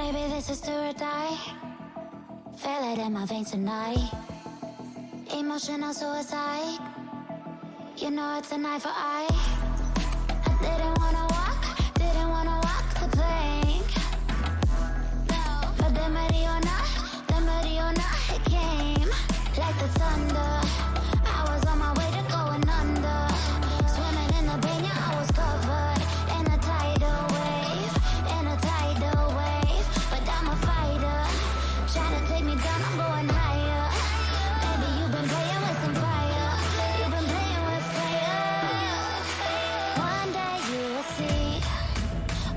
Baby, this is do or die. Feel it in my veins tonight. Emotional suicide. You know it's an eye for eye. I didn't wanna walk the plank. No, but the Mariona, it came like the thunder. I was on my way to going under. Swimming in the baña, I was covered in a tidal wave, But I'm a fighter, trying to take me down, I'm going higher. Baby, you've been playing with some fire. You've been playing with fire. One day you will see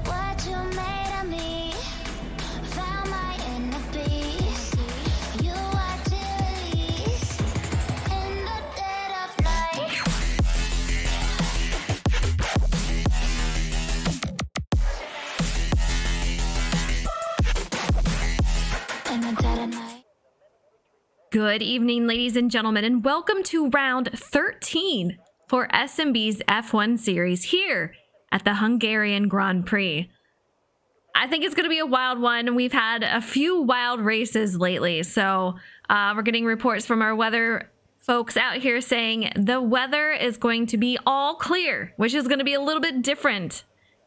what you made of me. Found my inner beast. You are released in the dead of night. In the dead of night. Good evening, ladies and gentlemen, and welcome to round 13 for SnB's F1 series here at the Hungarian Grand Prix. I think it's going to be a wild one. We've had a few wild races lately, so we're getting reports from our weather folks out here saying the weather is going to be all clear, which is going to be a little bit different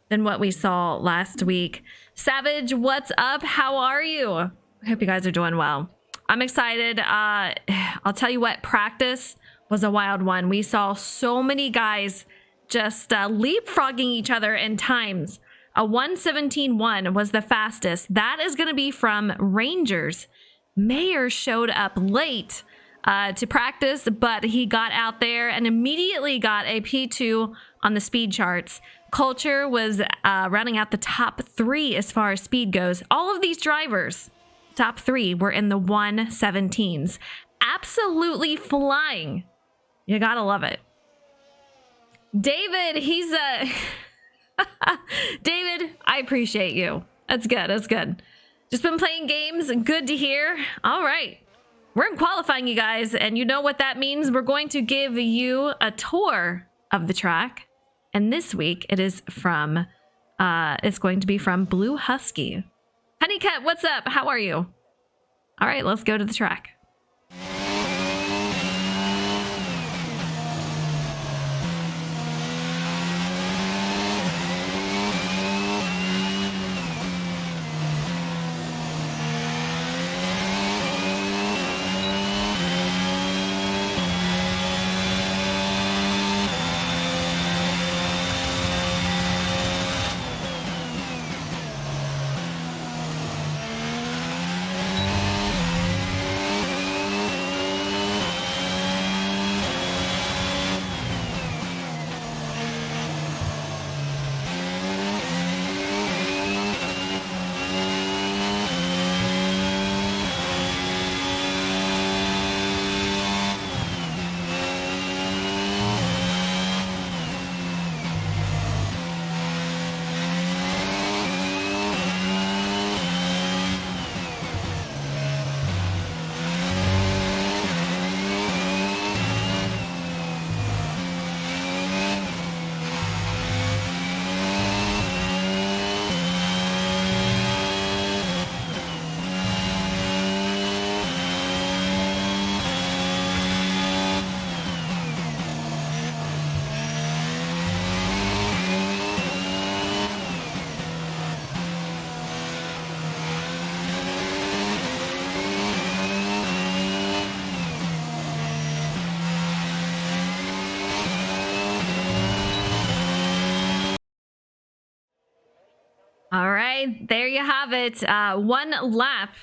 than what we saw last week. Savage, what's up? How are you? I hope you guys are doing well. I'm excited. I'll tell you what, practice was a wild one. We saw so many guys just leapfrogging each other in times. A 1:17.1 was the fastest. That is going to be from Rangers. Mayer showed up late to practice, but he got out there and immediately got a P2 on the speed charts. Culture was rounding out the top 3 as far as speed goes. All of these drivers, top 3, were in the 1:17s. Absolutely flying. You gotta love it. David, he's David, I appreciate you. That's good. That's good. Just been playing games. Good to hear. All right. We're in qualifying, you guys, and you know what that means. We're going to give you a tour of the track. And this week it is from it's going to be from Blue Husky. Honeycut, what's up? How are you? All right, let's go to the track. All right, there you have it. One lap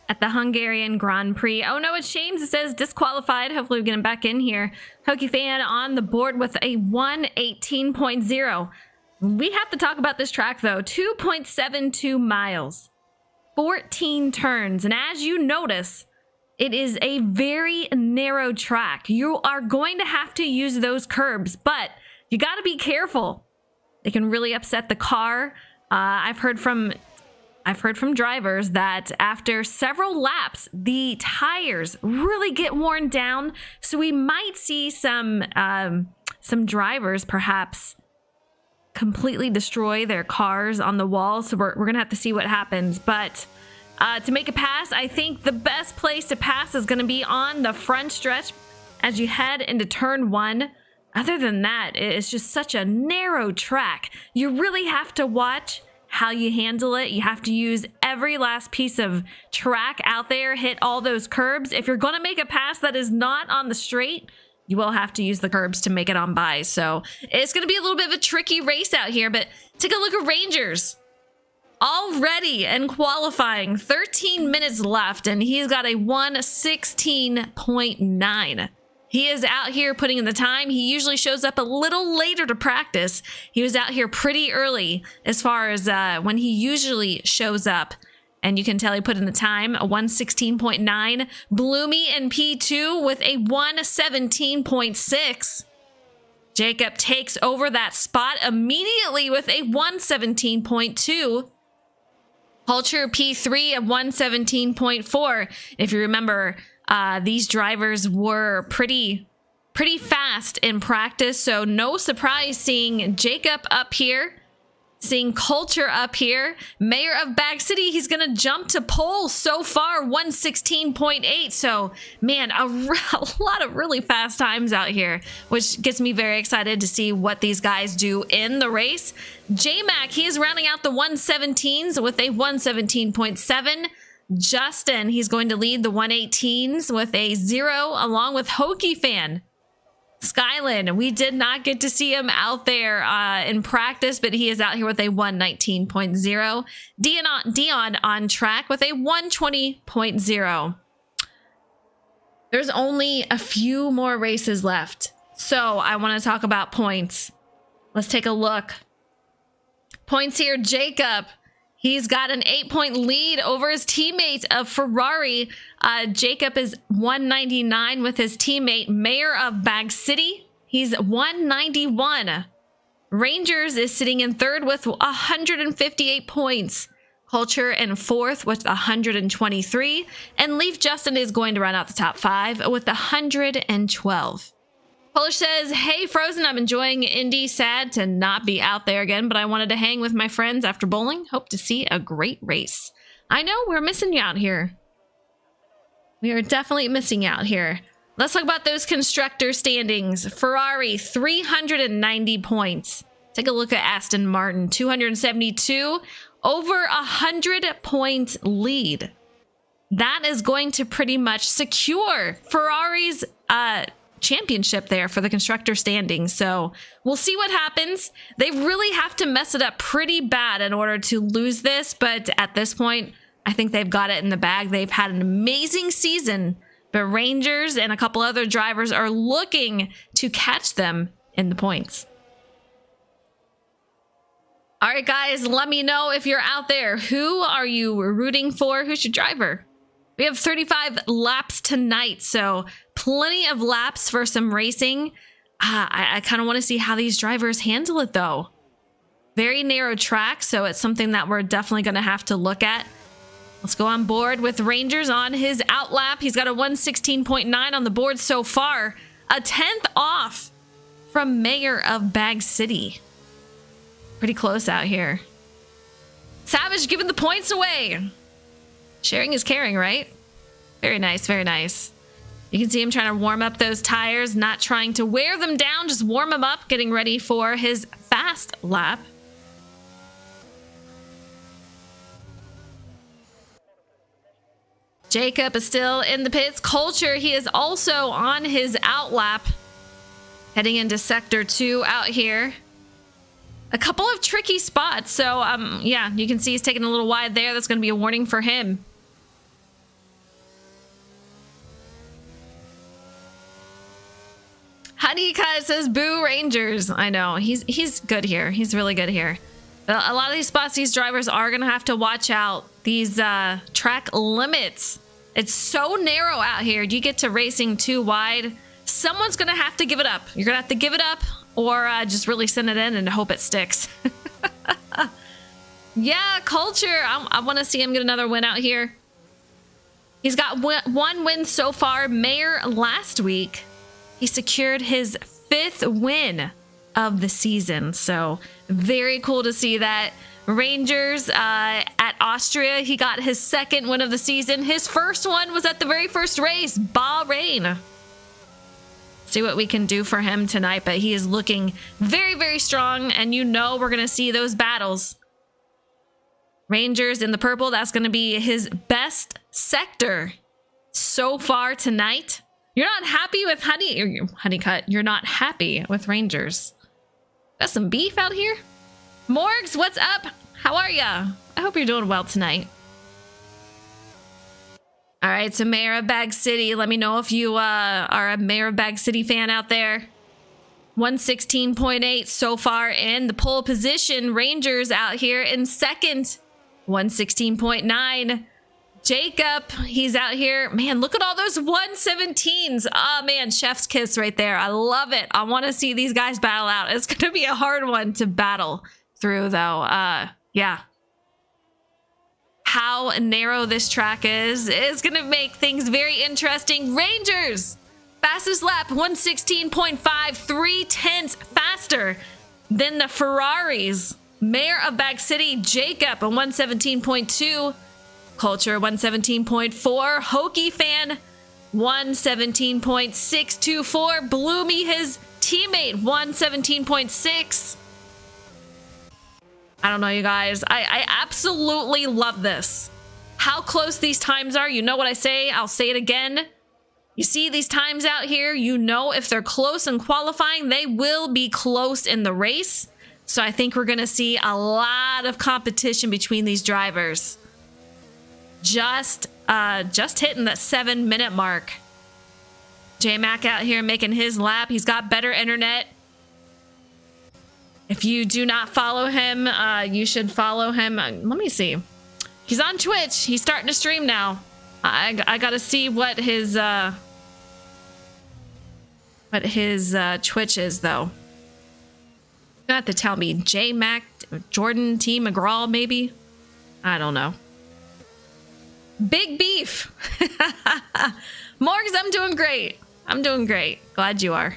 at the Hungarian Grand Prix. Oh no, it's Shames. It says disqualified. Hopefully we get him back in here. Hokie fan on the board with a 1:18.0. We have to talk about this track though. 2.72 miles, 14 turns. And as you notice, it is a very narrow track. You are going to have to use those curbs, but you got to be careful. They can really upset the car. I've heard from drivers that after several laps, the tires really get worn down. So we might see some drivers perhaps completely destroy their cars on the wall. So we're going to have to see what happens. But to make a pass, I think the best place to pass is going to be on the front stretch as you head into turn 1. Other than that, it's just such a narrow track. You really have to watch how you handle it. You have to use every last piece of track out there, hit all those curbs. If you're going to make a pass that is not on the straight, you will have to use the curbs to make it on by. So it's going to be a little bit of a tricky race out here, but take a look at Rangers. Already in qualifying, 13 minutes left, and he's got a 1:16.9. He is out here putting in the time. He usually shows up a little later to practice. He was out here pretty early as far as when he usually shows up. And you can tell he put in the time, a 1:16.9. Bloomy in P2 with a 1:17.6. Jacob takes over that spot immediately with a 1:17.2. Culture P3 at 1:17.4. If you remember, these drivers were pretty fast in practice, so no surprise seeing Jacob up here, seeing Culture up here. Mayor of Bag City, he's going to jump to pole so far, 1:16.8. So, man, a lot of really fast times out here, which gets me very excited to see what these guys do in the race. J-Mac, he is rounding out the 1:17s with a 1:17.7. Justin, he's going to lead the 1:18s with a 0, along with Hokie Fan. Skyland, we did not get to see him out there in practice, but he is out here with a 1:19.0. Dion on track with a 1:20.0. There's only a few more races left, so I want to talk about points. Let's take a look. Points here, Jacob. He's got an 8-point lead over his teammate of Ferrari. Jacob is 199 with his teammate, Mayor of Bag City. He's 191. Rangers is sitting in third with 158 points. Culture in fourth with 123. And Leaf Justin is going to run out the top 5 with 112. Polish says, hey, Frozen, I'm enjoying Indy. Sad to not be out there again, but I wanted to hang with my friends after bowling. Hope to see a great race. I know, we're missing you out here. We are definitely missing you out here. Let's talk about those constructor standings. Ferrari, 390 points. Take a look at Aston Martin, 272. Over 100-point lead. That is going to pretty much secure Ferrari's championship there for the constructor standings. So we'll see what happens. They really have to mess it up pretty bad in order to lose this, but at this point I think they've got it in the bag. They've had an amazing season, but Rangers and a couple other drivers are looking to catch them in the points. All right, guys, let me know if you're out there. Who are you rooting for? Who's your driver? We have 35 laps tonight, so plenty of laps for some racing. I kind of want to see how these drivers handle it, though. Very narrow track, so it's something that we're definitely going to have to look at. Let's go on board with Rangers on his out lap. He's got a 1:16.9 on the board so far. A 10th off from Mayor of Bag City. Pretty close out here. Savage giving the points away. Sharing is caring, right? Very nice, very nice. You can see him trying to warm up those tires, not trying to wear them down, just warm them up, getting ready for his fast lap. Jacob is still in the pits. Culture, he is also on his out lap, heading into sector 2 out here. A couple of tricky spots, so yeah, you can see he's taking a little wide there. That's going to be a warning for him. Honeycut says, boo Rangers. I know, he's good here. He's really good here. A lot of these spots, these drivers are going to have to watch out. These track limits. It's so narrow out here. You get to racing too wide, someone's going to have to give it up. You're going to have to give it up or just really send it in and hope it sticks. Yeah, Culture. I want to see him get another win out here. He's got one win so far. Mayor last week. He secured his 5th win of the season. So very cool to see that. Rangers at Austria, he got his second win of the season. His first one was at the very first race, Bahrain. See what we can do for him tonight, but he is looking very, very strong, and you know we're going to see those battles. Rangers in the purple, that's going to be his best sector so far tonight. You're not happy with Honeycutt. You're not happy with Rangers. Got some beef out here? Morgs, what's up? How are ya? I hope you're doing well tonight. All right, so Mayor of Bag City, let me know if you are a Mayor of Bag City fan out there. 116.8 so far in the pole position. Rangers out here in second. 116.9. Jacob, he's out here. Man, look at all those 117s. Oh, man, chef's kiss right there. I love it. I want to see these guys battle out. It's going to be a hard one to battle through, though. Yeah. How narrow this track is going to make things very interesting. Rangers, fastest lap, 116.5, 3/10 faster than the Ferraris. Mayor of Bag City, Jacob, a 117.2. Culture 117.4. Hokie fan 117.624. Bloomy, his teammate, 117.6. I don't know, you guys. I absolutely love this. How close these times are. You know what I say. I'll say it again. You see these times out here. You know if they're close in qualifying, they will be close in the race. So I think we're going to see a lot of competition between these drivers. Just hitting that 7-minute mark. J-Mac out here making his lap. He's got better internet. If you do not follow him, you should follow him. Let me see. He's on Twitch. He's starting to stream now. I gotta see what his Twitch is, though. You have to tell me. J-Mac, Jordan T. McGraw, maybe? I don't know. Big beef. Morgs, I'm doing great. I'm doing great. Glad you are.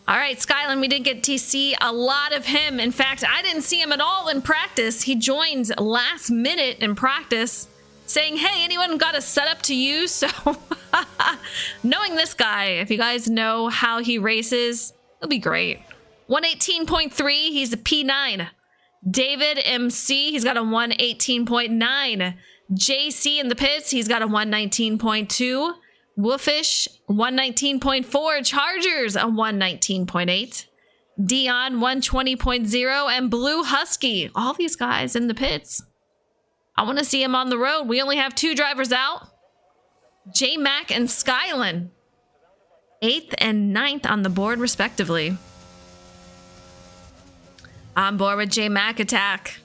All right, Skyland, we didn't get to see a lot of him. In fact, I didn't see him at all in practice. He joined last minute in practice saying, hey, anyone got a setup to use? So knowing this guy, if you guys know how he races, it'll be great. 118.3, he's a P9. David MC, he's got a 118.9. JC in the pits, he's got a 119.2. Wolfish, 119.4. Chargers, a 119.8. Dion, 120.0. And Blue Husky, all these guys in the pits. I want to see him on the road. We only have 2 drivers out. J-Mac and Skyland, 8th and 9th on the board, respectively. On board with J-Mac attack.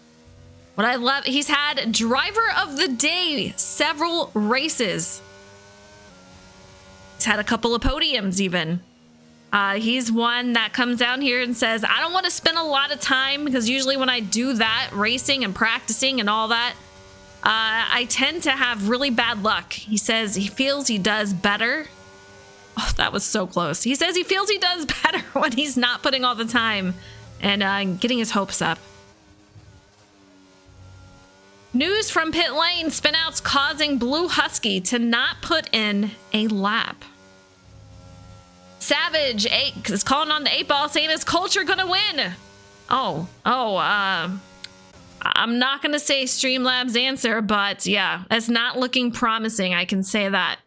What I love, he's had driver of the day several races. He's had a couple of podiums even. He's one that comes down here and says, I don't want to spend a lot of time, because usually when I do that, racing and practicing and all that, I tend to have really bad luck. He says he feels he does better. Oh, that was so close. He says he feels he does better when he's not putting all the time and getting his hopes up. News from pit lane, spinouts causing Blue Husky to not put in a lap. Savage is calling on the 8-ball saying, is Culture gonna win? I'm not gonna say Streamlabs answer, but yeah, it's not looking promising, I can say that.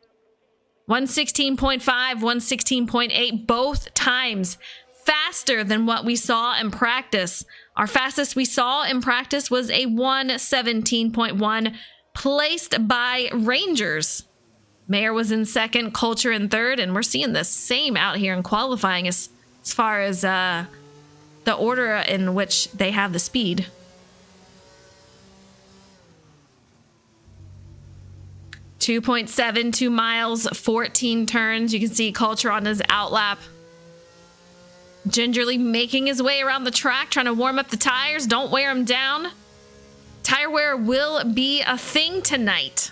116.5, 116.8, both times faster than what we saw in practice. Our fastest we saw in practice was a 117.1 placed by Rangers. Mayor was in second, Culture in third, and we're seeing the same out here in qualifying as far as the order in which they have the speed. .72 miles, 14 turns. You can see Culture on his outlap. Gingerly making his way around the track, trying to warm up the tires. Don't wear them down. Tire wear will be a thing tonight.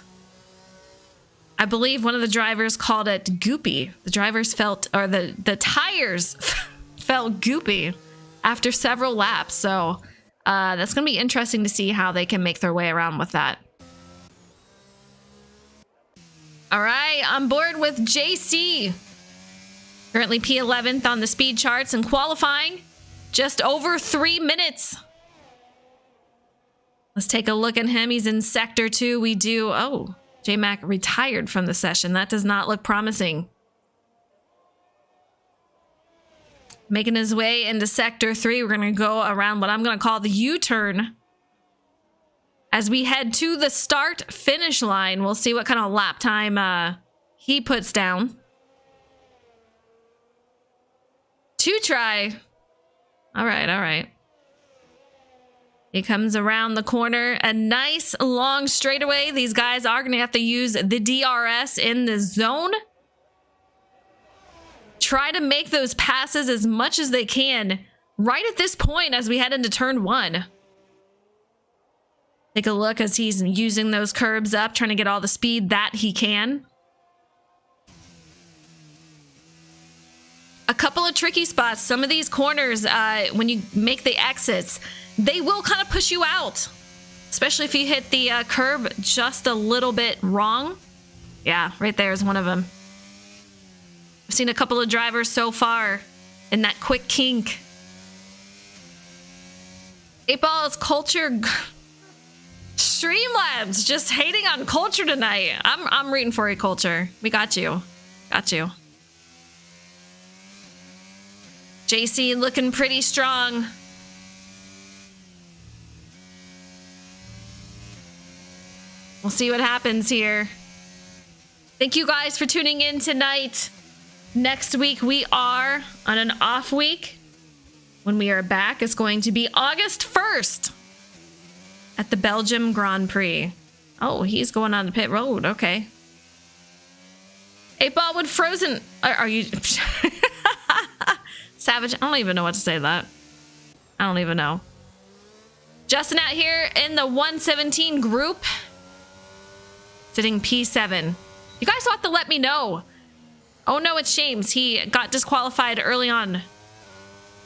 I believe one of the drivers called it goopy. The drivers felt, or the tires felt goopy after several laps. So that's going to be interesting to see how they can make their way around with that. All right, on board with JC. Currently P11th on the speed charts and qualifying just over 3 minutes. Let's take a look at him. He's in Sector 2. We do... Oh, J-Mac retired from the session. That does not look promising. Making his way into Sector 3. We're going to go around what I'm going to call the U-turn. As we head to the start-finish line, we'll see what kind of lap time he puts down. 2 try. All right, all right. He comes around the corner. A nice long straightaway. These guys are going to have to use the DRS in the zone. Try to make those passes as much as they can right at this point as we head into turn 1. Take a look as he's using those curbs up, trying to get all the speed that he can. A couple of tricky spots. Some of these corners, when you make the exits, they will kind of push you out, especially if you hit the curb just a little bit wrong. Yeah, right there is one of them. I've seen a couple of drivers so far in that quick kink. 8Ball's culture... Streamlabs just hating on culture tonight. I'm rooting for you, culture. We got you. Got you. JC looking pretty strong. We'll see what happens here. Thank you guys for tuning in tonight. Next week we are on an off week. When we are back, it's going to be August 1st. At the Belgium Grand Prix. Oh, he's going on the pit road. Okay. 8Ball would Frozen... Are you... Savage. I don't even know what to say to that. I don't even know. Justin out here in the 117 group. Sitting P7. You guys have to let me know. Oh no, it's James. He got disqualified early on.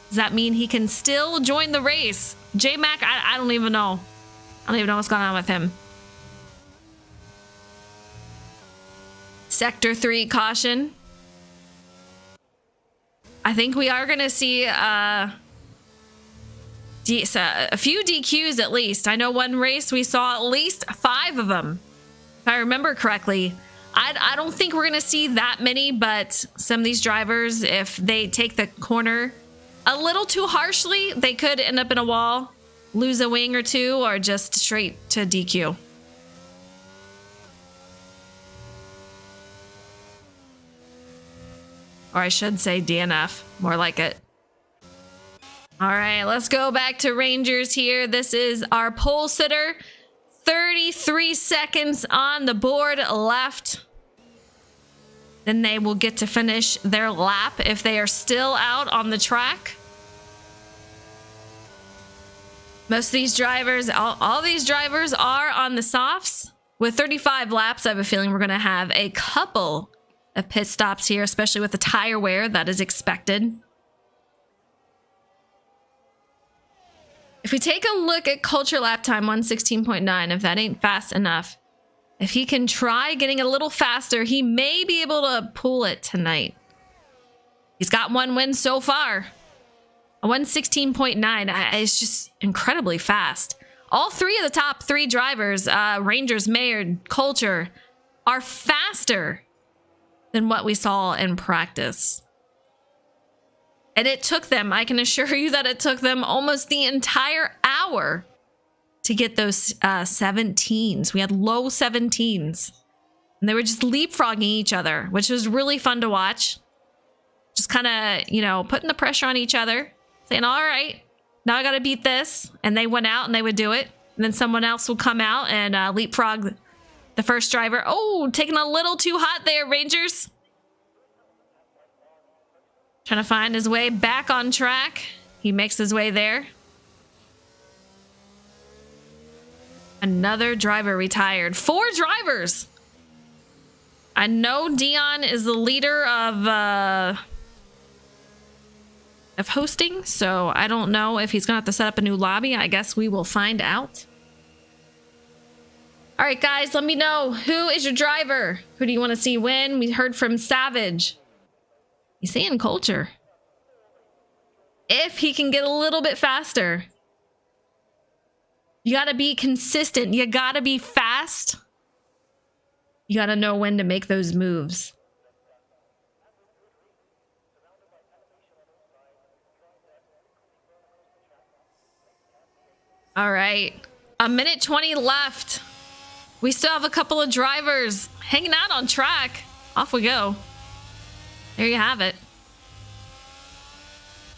Does that mean he can still join the race? J-Mac, I don't even know. I don't even know what's going on with him. Sector 3 caution. I think we are going to see a few DQs at least. I know one race we saw at least 5 of them. If I remember correctly. I don't think we're going to see that many, but some of these drivers, if they take the corner a little too harshly, they could end up in a wall. Lose a wing or two, or just straight to DQ. Or I should say DNF, more like it. All right, let's go back to Rangers here. This is our pole sitter. 33 seconds on the board left. Then they will get to finish their lap if they are still out on the track. Most of these drivers, all these drivers are on the softs. With 35 laps, I have a feeling we're going to have a couple of pit stops here, especially with the tire wear that is expected. If we take a look at Culture lap time 116.9, if that ain't fast enough, if he can try getting a little faster, he may be able to pull it tonight. He's got 1 win so far. A 116.9 is just incredibly fast. All 3 of the top 3 drivers, Rangers, Mayer, Culture, are faster than what we saw in practice. And it took them, I can assure you that it took them almost the entire hour to get those 17s. We had low 17s. And they were just leapfrogging each other, which was really fun to watch. Just kind of, you know, putting the pressure on each other. Saying, all right, now I got to beat this. And they went out and they would do it. And then someone else would come out and leapfrog the first driver. Oh, taking a little too hot there, Rangers. Trying to find his way back on track. He makes his way there. Another driver retired. 4 drivers. I know Dion is the leader of of hosting, so I don't know if he's gonna have to set up a new lobby. I guess we will find out. All right, guys, let me know. Who is your driver? Who do you want to see win? We heard from Savage. He's saying Culture. If he can get a little bit faster. You gotta be consistent. You gotta be fast. You gotta know when to make those moves. All right, a minute 20 left. We still have a couple of drivers hanging out on track. Off we go. There you have it.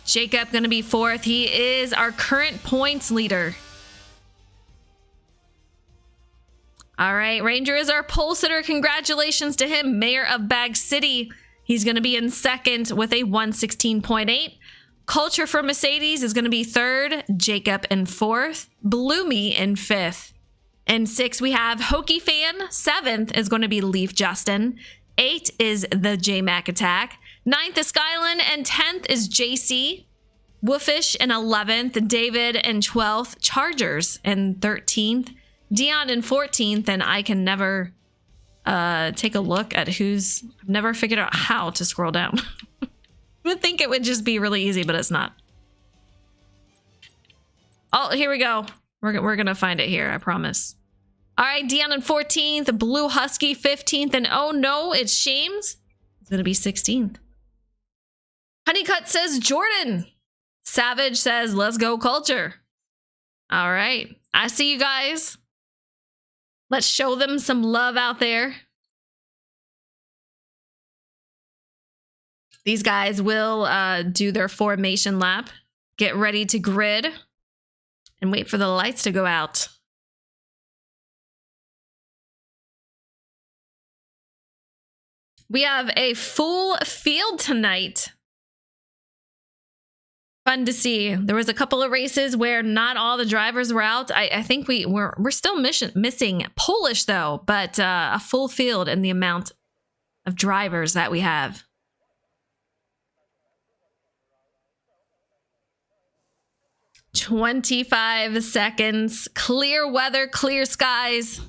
Jacob gonna be fourth. He is our current points leader. All right, Ranger is our pole sitter. Congratulations to him, Mayor of Bag City. He's gonna be in second with a 116.8. Culture for Mercedes is gonna be third. Jacob in fourth. Bloomy in fifth. In sixth, we have Hokey Fan. Seventh is going to be Leaf Justin. 8 is the J-Mac Attack. 9th is Skyland. And 10th is JC. Woofish in 11th. David in 12th. Chargers in 13th. Dion in 14th. And I can never take a look at who's... I've never figured out how to scroll down. I would think it would just be really easy, but it's not. Oh, here we go. We're going to find it here, I promise. All right, Dion in 14th, Blue Husky 15th, and oh no, it's Shames. It's going to be 16th. Honeycut says Jordan. Savage says, let's go Culture. All right, I see you guys. Let's show them some love out there. These guys will do their formation lap, get ready to grid, and wait for the lights to go out. We have a full field tonight. Fun to see. There was a couple of races where not all the drivers were out. I think we're still missing Polish though, but a full field in the amount of drivers that we have. "25 seconds. Clear weather, clear skies.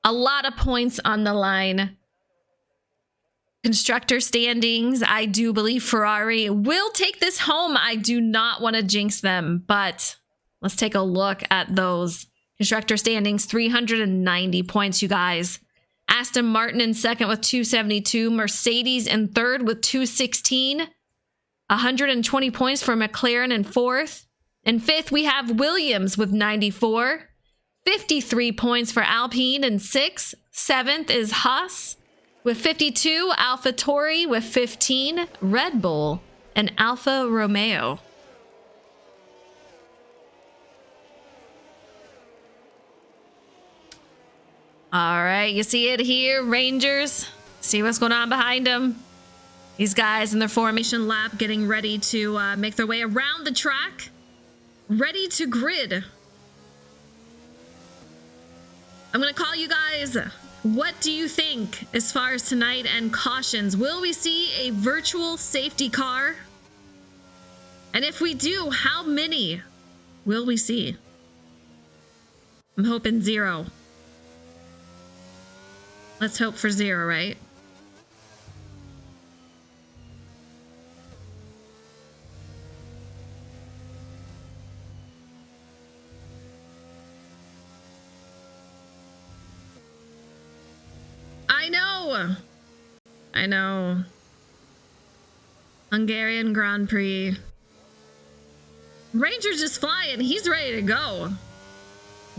A lot of points on the line. Constructor standings, I do believe Ferrari will take this home. I do not want to jinx them, but let's take a look at those. Constructor standings, 390 points, you guys. Aston Martin in second with 272. Mercedes in third with 216. 120 points for McLaren in fourth. In fifth, we have Williams with 94. 53 points for Alpine in sixth. Seventh is Haas with 52, AlphaTauri with 15, Red Bull, and Alfa Romeo. All right, you see it here, Rangers. See what's going on behind them. These guys in their formation lap getting ready to make their way around the track, ready to grid. I'm gonna call you guys. What do you think as far as tonight and cautions? Will we see a virtual safety car? And if we do, how many will we see? I'm hoping 0. Let's hope for 0, right? I know. Hungarian Grand Prix. Ranger's just flying. He's ready to go.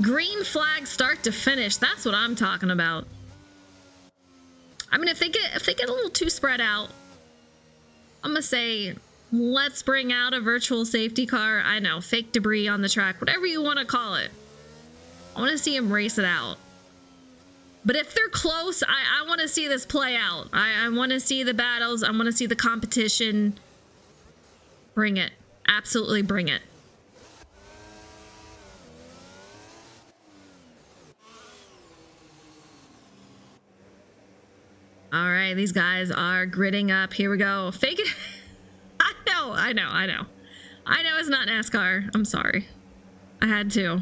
Green flag start to finish. That's what I'm talking about. I mean, if they get a little too spread out, I'm gonna say, let's bring out a virtual safety car. I know, fake debris on the track, whatever you want to call it. I want to see him race it out. But if they're close, I want to see this play out. I want to see the battles. I want to see the competition. Bring it. Absolutely bring it. All right, these guys are gridding up. Here we go. Fake it. I know. I know it's not NASCAR. I'm sorry. I had to.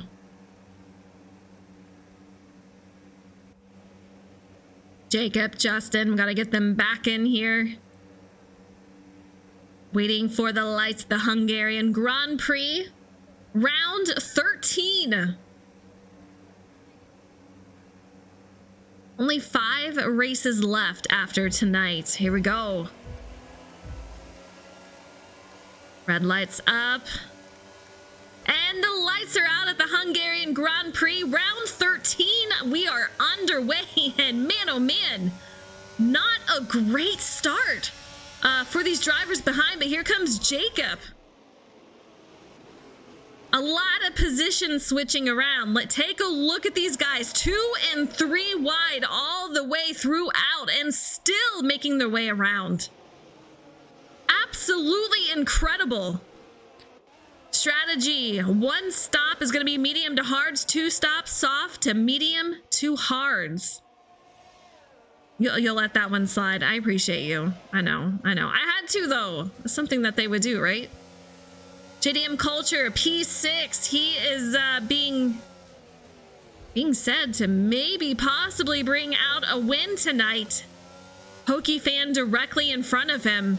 Jacob, Justin, gotta get them back in here. Waiting for the lights, the Hungarian Grand Prix. Round 13. Only 5 races left after tonight. Here we go. Red lights up. And the lights are out at the Hungarian Grand Prix. Round 13, we are underway. And man, oh man, not a great start for these drivers behind. But here comes Jacob. A lot of position switching around. Take a look at these guys. 2 and 3 wide all the way throughout and still making their way around. Absolutely incredible. Strategy. 1 stop is going to be medium to hards. 2 stops soft to medium to hards. You'll let that one slide. I appreciate you. I know. I had to, though. It's something that they would do, right? JDM Culture, P6. He is being said to maybe possibly bring out a win tonight. Pokey fan directly in front of him.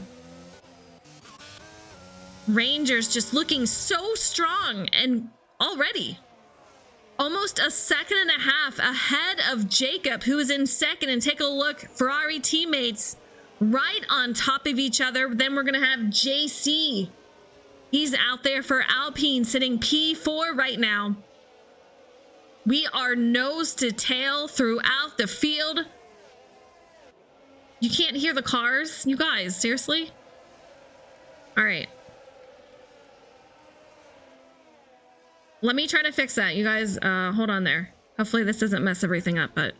Rangers just looking so strong and already almost a second and a half ahead of Jacob, who is in second. And take a look, Ferrari teammates right on top of each other. Then we're going to have JC. He's out there for Alpine, sitting P4 right now. We are nose to tail throughout the field. You can't hear the cars? You guys, seriously? All right. Let me try to fix that. You guys, hold on there. Hopefully this doesn't mess everything up, but...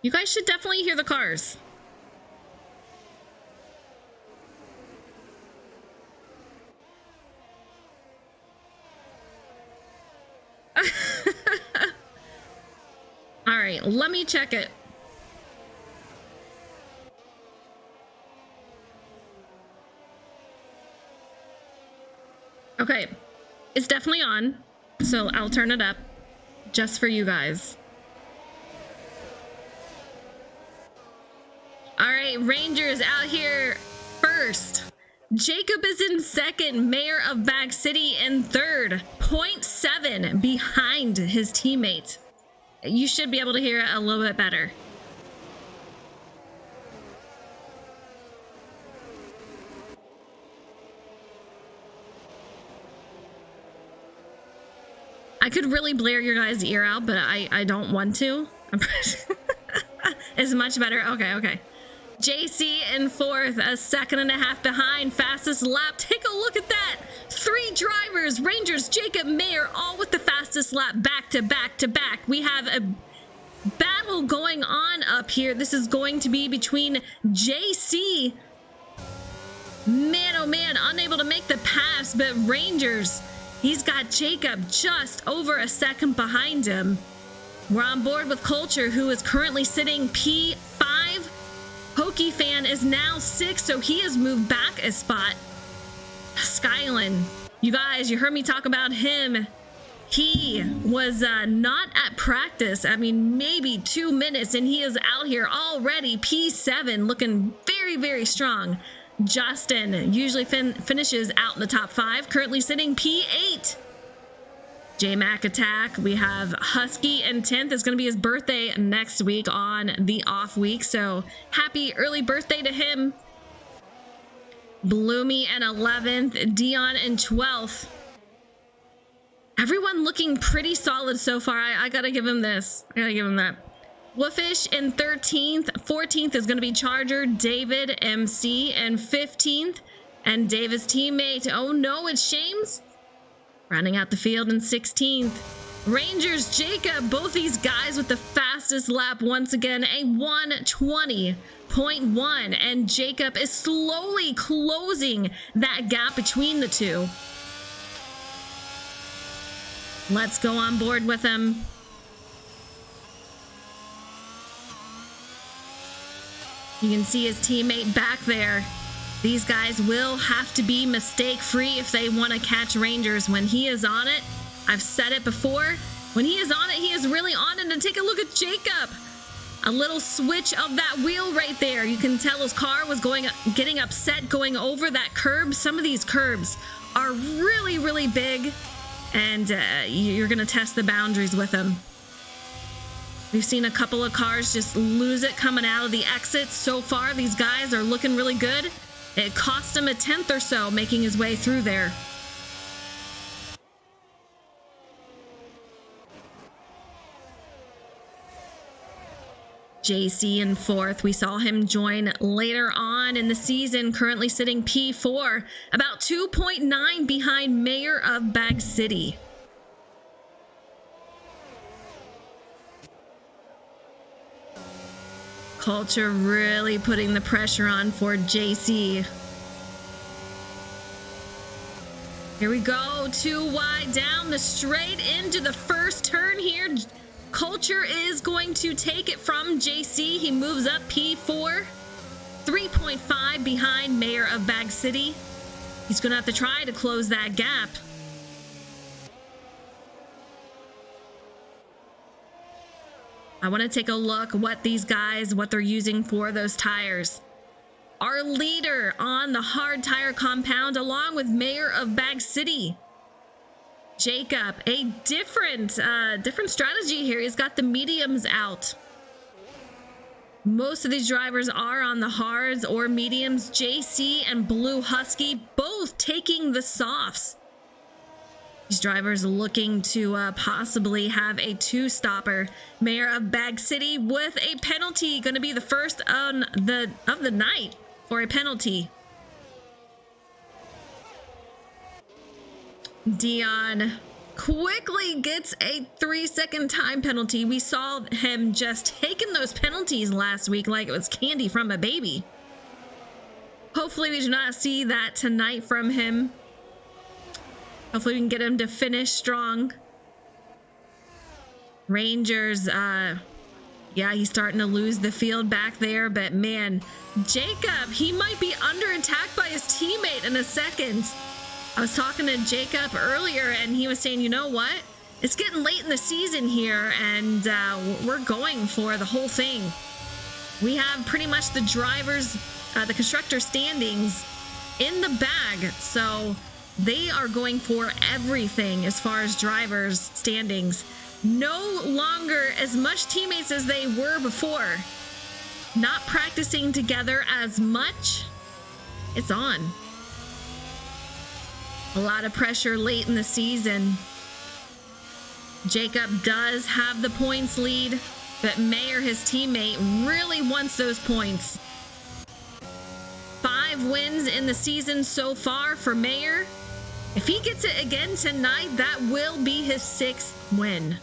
You guys should definitely hear the cars. All right, let me check it. Okay, it's definitely on, so I'll turn it up just for you guys. All right, Rangers out here first. Jacob is in second, Mayor of Bag City in third, 0.7 behind his teammate. You should be able to hear it a little bit better. I could really blare your guys' ear out, but I don't want to. It's much better. Okay. JC in fourth, a second and a half behind, fastest lap. Take a look at that. 3 drivers, Rangers, Jacob, Mayer, all with the fastest lap, back to back to back. We have a battle going on up here. This is going to be between JC. Man, oh man, unable to make the pass, but Rangers, he's got Jacob just over a second behind him. We're on board with Culture, who is currently sitting P5. Pokey Fan is now 6, so he has moved back a spot. Skyland, you guys, you heard me talk about him. He was not at practice. I mean, maybe 2 minutes, and he is out here already. P7, looking very, very strong. Justin usually finishes out in the top 5, currently sitting P8. J-Mac Attack, we have Husky in 10th. It's going to be his birthday next week on the off week, so happy early birthday to him. Bloomy in 11th, Dion in 12th. Everyone looking pretty solid so far. I gotta give him this. I gotta give him that. Wolfish in 13th. 14th is going to be Charger, David, MC in 15th. And David's teammate, oh no, it's Shames, rounding out the field in 16th. Rangers, Jacob, both these guys with the fastest lap once again, a 1:20.1. And Jacob is slowly closing that gap between the two. Let's go on board with him. You can see his teammate back there. These guys will have to be mistake-free if they want to catch Rangers. When he is on it, I've said it before, when he is on it, he is really on it. And take a look at Jacob. A little switch of that wheel right there. You can tell his car was getting upset going over that curb. Some of these curbs are really, really big, and you're going to test the boundaries with them. We've seen a couple of cars just lose it coming out of the exit. So far, these guys are looking really good. It cost him a tenth or so making his way through there. JC in fourth. We saw him join later on in the season, currently sitting P4, about 2.9 behind Mayor of Bag City. Culture really putting the pressure on for JC. Here we go, 2 wide down the straight into the first turn here. Culture is going to take it from JC. He moves up P4, 3.5 behind Mayor of Bag City. He's going to have to try to close that gap. I want to take a look what they're using for those tires. Our leader on the hard tire compound, along with Mayor of Bag City, Jacob, a different strategy here. He's got the mediums out. Most of these drivers are on the hards or mediums. JC and Blue Husky both taking the softs. These drivers looking to possibly have a two-stopper. Mayor of Bag City with a penalty, going to be the first of the night for a penalty. Dion quickly gets a 3-second time penalty. We saw him just taking those penalties last week like it was candy from a baby. Hopefully we do not see that tonight from him. Hopefully we can get him to finish strong. Rangers, yeah, he's starting to lose the field back there, but man, Jacob, he might be under attack by his teammate in a second. I was talking to Jacob earlier, and he was saying, you know what? It's getting late in the season here, and we're going for the whole thing. We have pretty much the drivers, the constructor standings in the bag, so they are going for everything as far as drivers standings. No longer as much teammates as they were before. Not practicing together as much. It's on. A lot of pressure late in the season. Jacob does have the points lead, but Mayor, his teammate, really wants those points. 5 wins in the season so far for Mayor. If he gets it again tonight, that will be his 6th win.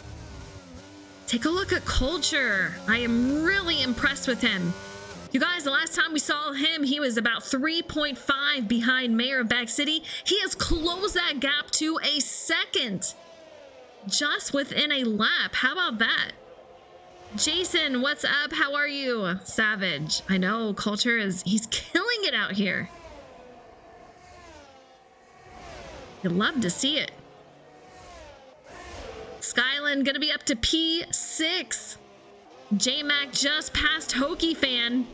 Take a look at Culture. I am really impressed with him. You guys, the last time we saw him, he was about 3.5 behind Mayor of Bag City. He has closed that gap to a second, just within a lap. How about that? Jason, what's up? How are you? Savage. I know Culture he's killing it out here. You'd love to see it. Skyland gonna be up to P6. J-Mac just passed Hokie Fan.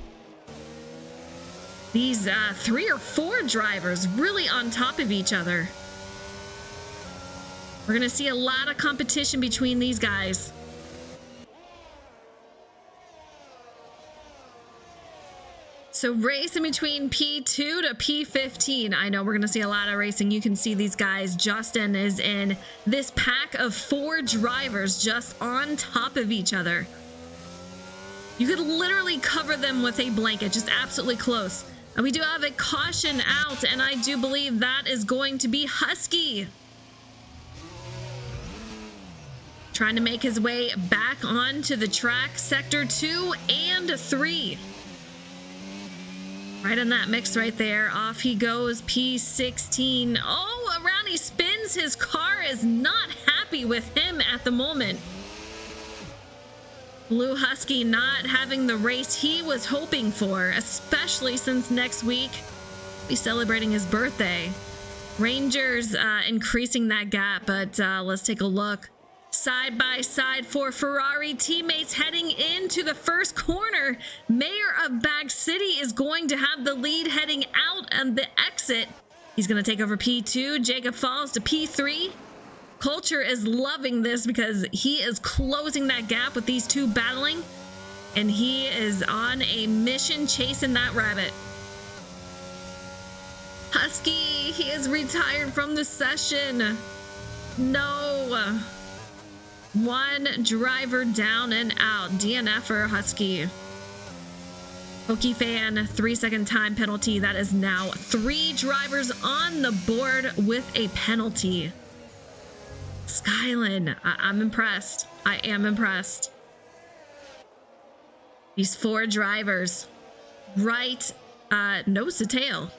These 3 or 4 drivers really on top of each other. We're gonna see a lot of competition between these guys. So racing between P2 to P15. I know we're going to see a lot of racing. You can see these guys. Justin is in this pack of 4 drivers just on top of each other. You could literally cover them with a blanket, just absolutely close. And we do have a caution out, and I do believe that is going to be Husky. Trying to make his way back onto the track, sector 2 and 3. Right in that mix right there. Off he goes, P16. Oh, around he spins. His car is not happy with him at the moment. Blue Husky not having the race he was hoping for, especially since next week he'll be celebrating his birthday. Rangers increasing that gap, but let's take a look. Side by side for Ferrari teammates heading into the first corner. Mayor of Bag City is going to have the lead heading out on the exit. He's going to take over P2. Jacob falls to P3. Culture is loving this because he is closing that gap with these two battling, and he is on a mission chasing that rabbit. Husky, he is retired from the session. No. One driver down and out. DNF for Husky. Hokie fan, 3-second time penalty. That is now 3 drivers on the board with a penalty. Skylin, I'm impressed. I am impressed. These 4 drivers, right nose to tail.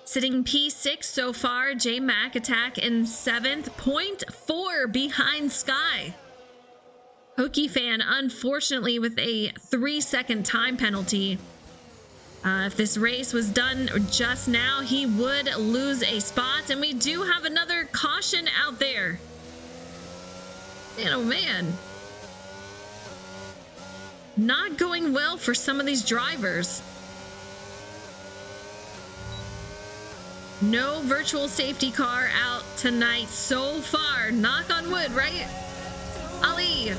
Sitting P6 so far, J Mac attack in 7th, 0.4 behind Sky. Hokie fan, unfortunately, with a 3-second time penalty. If this race was done just now, he would lose a spot, and we do have another caution out there. Man, oh man. Not going well for some of these drivers. No virtual safety car out tonight so far. Knock on wood, right? Ali,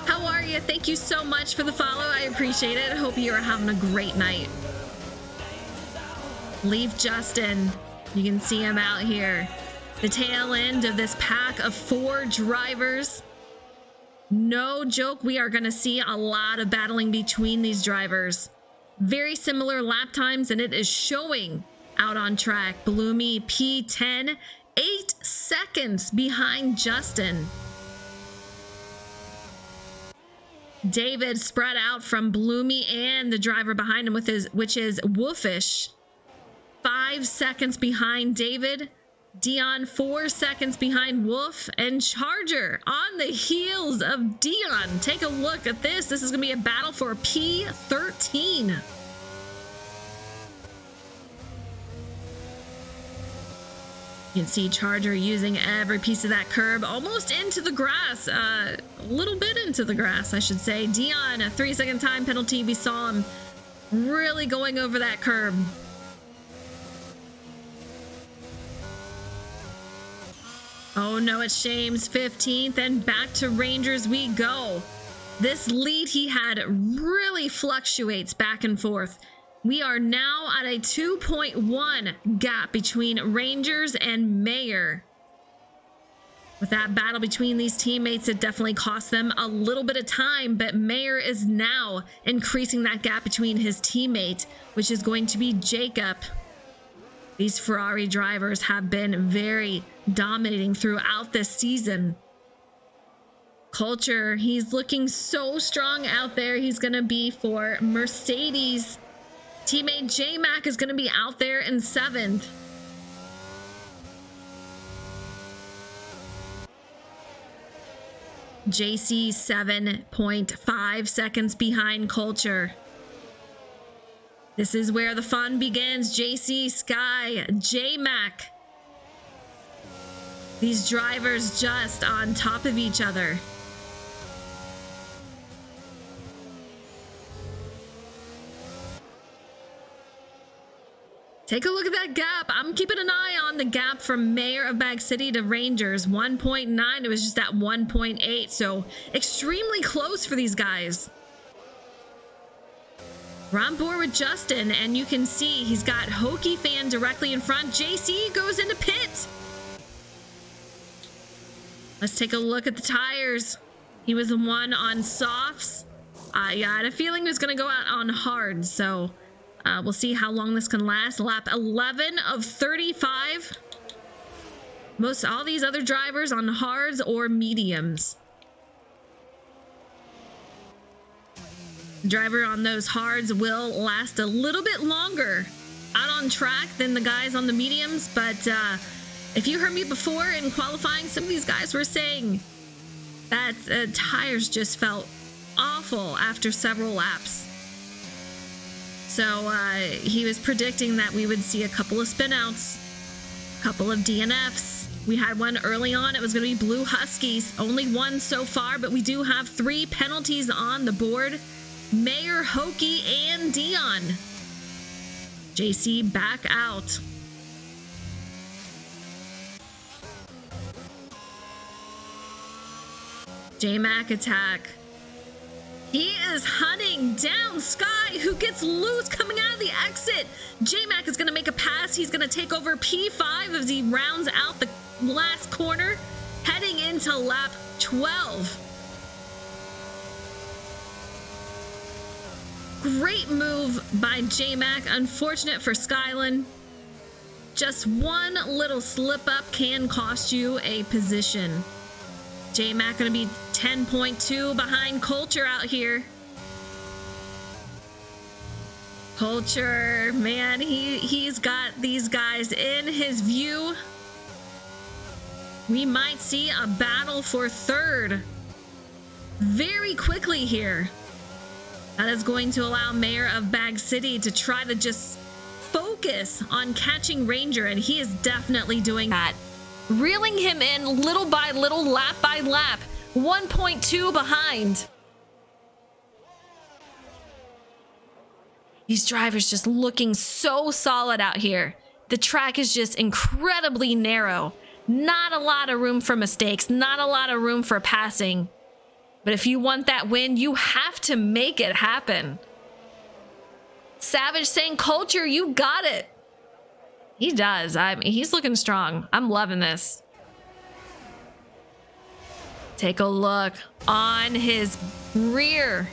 how are you? Thank you so much for the follow. I appreciate it. Hope you are having a great night. Leave Justin. You can see him out here. The tail end of this pack of 4 drivers. No joke, we are going to see a lot of battling between these drivers. Very similar lap times, and it is showing out on track. Bloomy P10, 8 seconds behind Justin. David spread out from Bloomy and the driver behind him, which is Wolfish. 5 seconds behind David. Dion 4 seconds behind Wolf, and Charger on the heels of Dion. Take a look at this. This is going to be a battle for P13. You can see Charger using every piece of that curb, almost into the grass, a little bit into the grass, I should say. Dion, a 3-second time penalty. We saw him really going over that curb. Oh no, it's Shames 15th, and back to Rangers we go. This lead he had really fluctuates back and forth. We are now at a 2.1 gap between Rangers and Mayor. With that battle between these teammates, it definitely cost them a little bit of time, but Mayor is now increasing that gap between his teammate, which is going to be Jacob. These Ferrari drivers have been very dominating throughout this season. Culture, he's looking so strong out there. He's going to be for Mercedes. Teammate J-Mac is going to be out there in 7th. JC 7.5 seconds behind Culture. This is where the fun begins. JC, Sky, J-Mac. These drivers just on top of each other. Take a look at that gap. I'm keeping an eye on the gap from Mayor of Bag City to Rangers. 1.9. It was just at 1.8. So extremely close for these guys. We're on board with Justin, and you can see he's got Hokie fan directly in front. JC goes into pit. Let's take a look at the tires. He was the one on softs. I had a feeling he was going to go out on hard, so we'll see how long this can last. Lap 11 of 35. Most all these other drivers on hards or mediums. The driver on those hards will last a little bit longer out on track than the guys on the mediums, but if you heard me before in qualifying, some of these guys were saying That tires just felt awful after several laps. So he was predicting that we would see a couple of spinouts, a couple of DNFs. We had one early on. It was going to be Blue Huskies. Only one so far, but we do have 3 penalties on the board. Mayer, Hokie, and Dion. JC back out. J-Mac attack. He is hunting down Sky, who gets loose coming out of the exit. J-Mac is going to make a pass. He's going to take over P5 as he rounds out the last corner, heading into lap 12. Great move by J-Mac. Unfortunate for Skyland. Just one little slip up can cost you a position. J-Mac going to be 10.2 behind Culture out here. Culture, man, he's got these guys in his view. We might see a battle for third very quickly here. That is going to allow Mayor of Bag City to try to just focus on catching Ranger, and he is definitely doing that. Reeling him in little by little, lap by lap. 1.2 behind. These drivers just looking so solid out here. The track is just incredibly narrow. Not a lot of room for mistakes. Not a lot of room for passing. But if you want that win, you have to make it happen. Savage saying, Culture, you got it. He does. I mean, he's looking strong. I'm loving this. Take a look on his rear.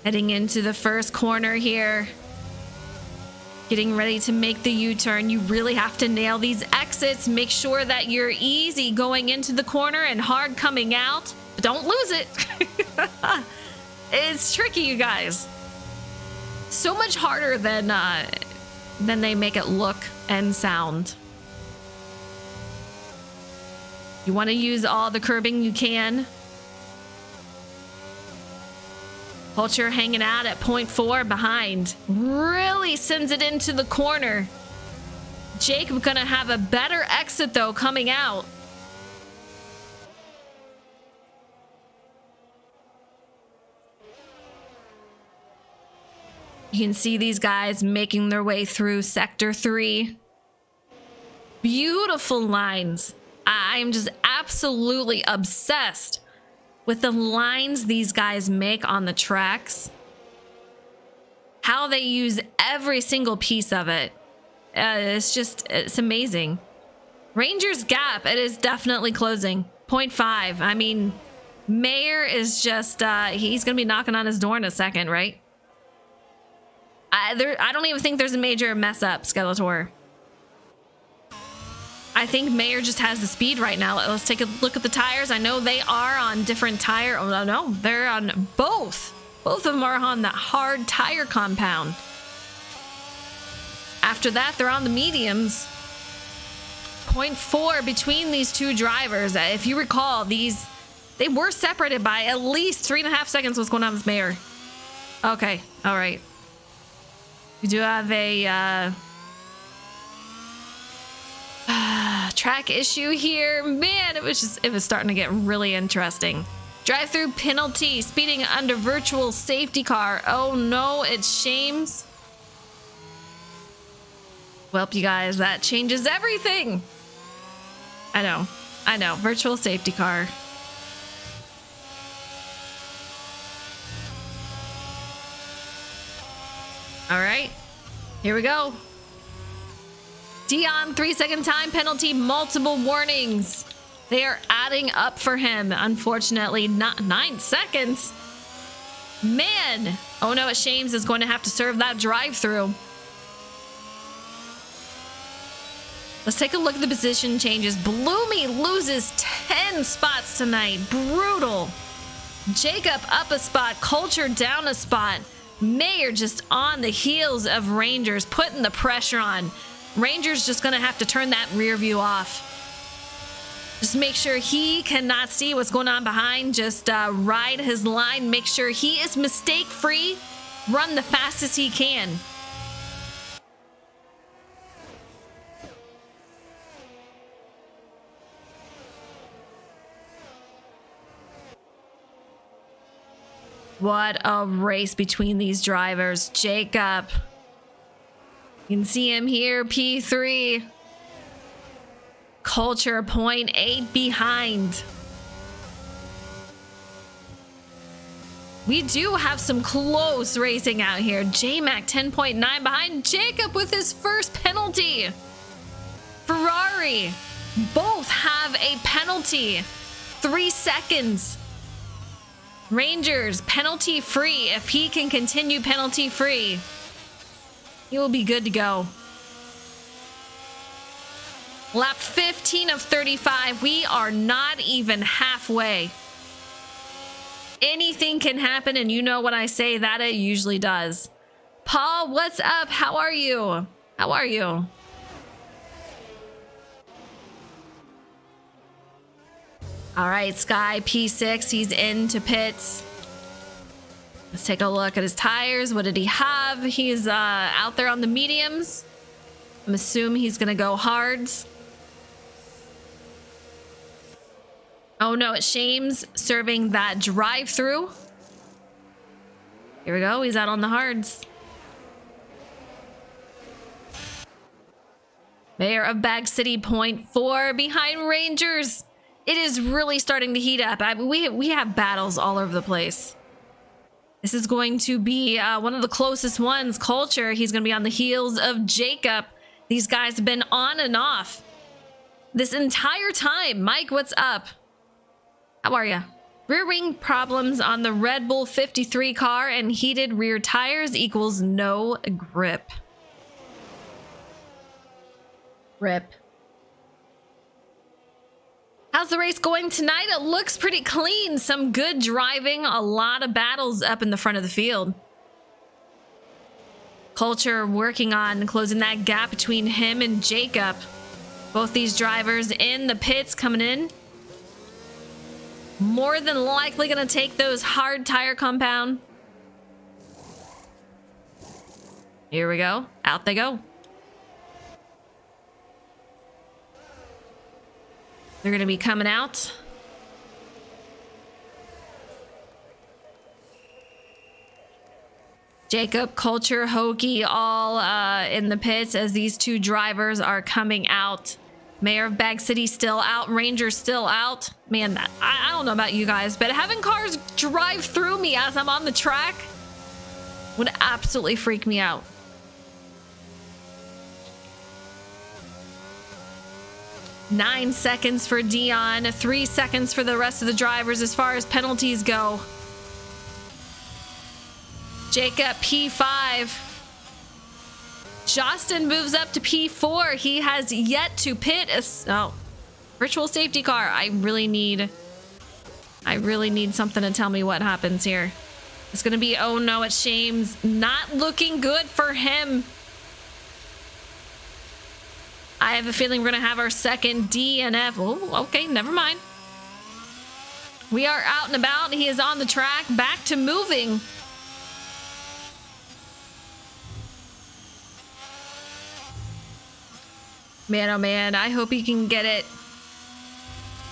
Heading into the first corner here. Getting ready to make the U-turn. You really have to nail these exits. Make sure that you're easy going into the corner and hard coming out. But don't lose it. It's tricky, you guys. So much harder than they make it look and sound. You want to use all the curbing you can. Culture hanging out at 0.4 behind. Really sends it into the corner. Jacob gonna have a better exit though coming out. You can see these guys making their way through Sector 3. Beautiful lines. I am just absolutely obsessed with the lines these guys make on the tracks. How they use every single piece of it. It's amazing. Ranger's gap, it is definitely closing. 0.5. I mean, Mayer is just, he's going to be knocking on his door in a second, right? I don't even think there's a major mess up, Skeletor. I think Mayer just has the speed right now. Let's take a look at the tires. I know they are on different tire. Oh, no, they're on both. Both of them are on that hard tire compound. After that, they're on the mediums. 0.4 between these two drivers. If you recall, they were separated by at least 3.5 seconds. What's going on with Mayer? Okay, all right. We do have a track issue here. Man, it was starting to get really interesting. Drive-through penalty, speeding under virtual safety car. Oh no, it's Shames. Well, you guys, that changes everything. I know, virtual safety car. All right, here we go. Dion, 3-second time penalty, multiple warnings. They are adding up for him. Unfortunately, not 9 seconds. Man. Oh no, Shames is going to have to serve that drive-through. Let's take a look at the position changes. Bloomy loses 10 spots tonight. Brutal. Jacob up a spot. Culture down a spot. Mayer just on the heels of Rangers, putting the pressure on. Rangers just going to have to turn that rear view off. Just make sure he cannot see what's going on behind. Just ride his line. Make sure he is mistake-free. Run the fastest he can. What a race between these drivers. Jacob. You can see him here, P3. Culture 0.8 behind. We do have some close racing out here. J-Mac 10.9 behind. Jacob with his first penalty. Ferrari both have a penalty. 3 seconds. Rangers penalty free. If he can continue penalty free, he will be good to go. Lap 15 of 35. We are not even halfway. Anything can happen, and you know when I say that, it usually does. Paul, what's up? How are you? How are you? All right, Sky P6, he's into pits. Let's take a look at his tires. What did he have? He's out there on the mediums. I'm assuming he's gonna go hards. Oh no, it's Shames serving that drive-through. Here we go, he's out on the hards. Mayor of Bag City 0.4 behind Rangers. It is really starting to heat up. We have battles all over the place. This is going to be one of the closest ones. Culture, he's going to be on the heels of Jacob. These guys have been on and off this entire time. Mike, what's up? How are you? Rear wing problems on the Red Bull 53 car and heated rear tires equals no grip. Rip. How's the race going tonight? It looks pretty clean. Some good driving, a lot of battles up in the front of the field. Culture working on closing that gap between him and Jacob. Both these drivers in the pits coming in. More than likely going to take those hard tire compound. Here we go. Out they go. They're going to be coming out. Jacob, Culture, Hokie all in the pits as these two drivers are coming out. Mayor of Bag City still out. Ranger still out. Man, I don't know about you guys, but having cars drive through me as I'm on the track would absolutely freak me out. Nine seconds for Dion, 3 seconds for the rest of the drivers as far as penalties go. Jacob, P5. Justin moves up to P4. He has yet to pit a virtual safety car. I really need something to tell me what happens here. It's gonna be, oh no, it's Shames. Not looking good for him. I have a feeling we're gonna have our second DNF. Oh, okay, never mind. We are out and about. He is on the track, back to moving. Man, oh man, I hope he can get it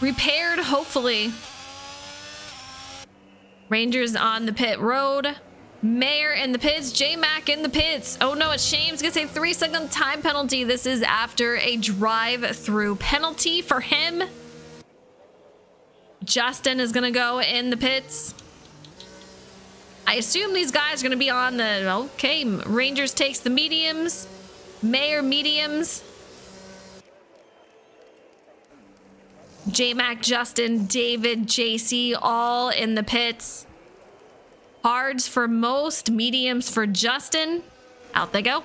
repaired, hopefully. Rangers on the pit road. Mayor in the pits. J-Mac in the pits. Oh no, it's Shames. Gonna say 3-second time penalty. This is after a drive-through penalty for him. Justin is gonna go in the pits. I assume these guys are gonna be on the... Okay, Rangers takes the mediums. Mayor mediums. J-Mac, Justin, David, JC, all in the pits. Hards for most, mediums for Justin. Out they go.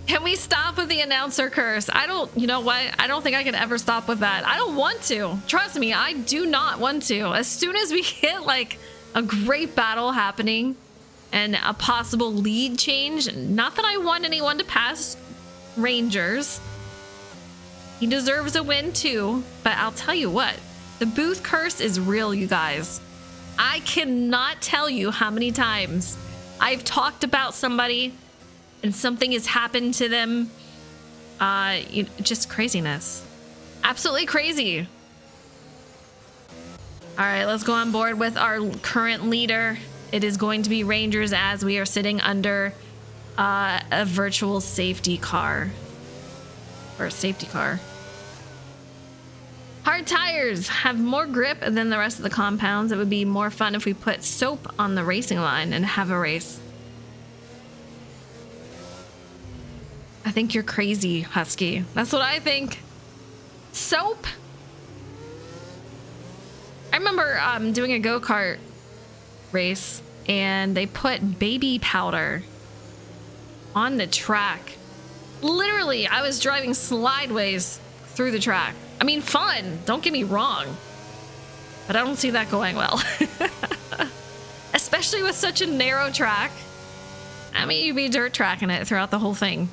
Can we stop with the announcer curse? You know what? I don't think I can ever stop with that. I don't want to. Trust me, I do not want to. As soon as we hit like a great battle happening, and a possible lead change. Not that I want anyone to pass Rangers. He deserves a win too, but I'll tell you what, the booth curse is real, you guys. I cannot tell you how many times I've talked about somebody and something has happened to them. Just craziness. Absolutely crazy. All right, let's go on board with our current leader. It is going to be Rangers as we are sitting under a virtual safety car. Or a safety car. Hard tires have more grip than the rest of the compounds. It would be more fun if we put soap on the racing line and have a race. I think you're crazy, Husky. That's what I think. Soap? I remember doing a go-kart race and they put baby powder on the track. Literally, I was driving sideways through the track. I mean, fun, don't get me wrong, but I don't see that going well. Especially with such a narrow track. I mean, you'd be dirt tracking it throughout the whole thing.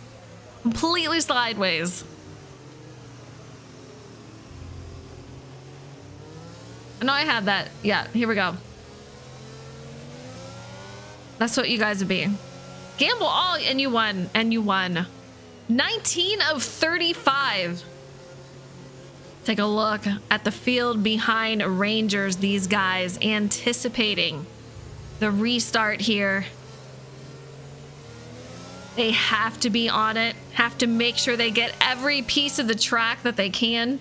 Completely sideways. I know I had that. Yeah, here we go. That's what you guys would be. Gamble all and you won. And you won. 19 of 35. Take a look at the field behind Rangers. These guys anticipating the restart here. They have to be on it. Have to make sure they get every piece of the track that they can.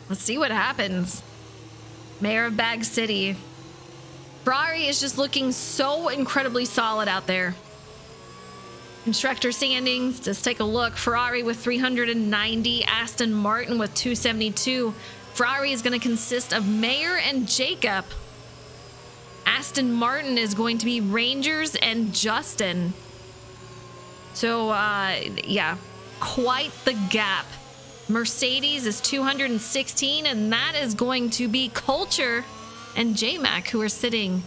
Let's see what happens. Mayor of Bag City. Ferrari is just looking so incredibly solid out there. Constructor standings, just take a look. Ferrari with 390, Aston Martin with 272. Ferrari is going to consist of Mayer and Jacob. Aston Martin is going to be Rangers and Justin. So, yeah, quite the gap. Mercedes is 216, and that is going to be Culture and J-Mac, who are sitting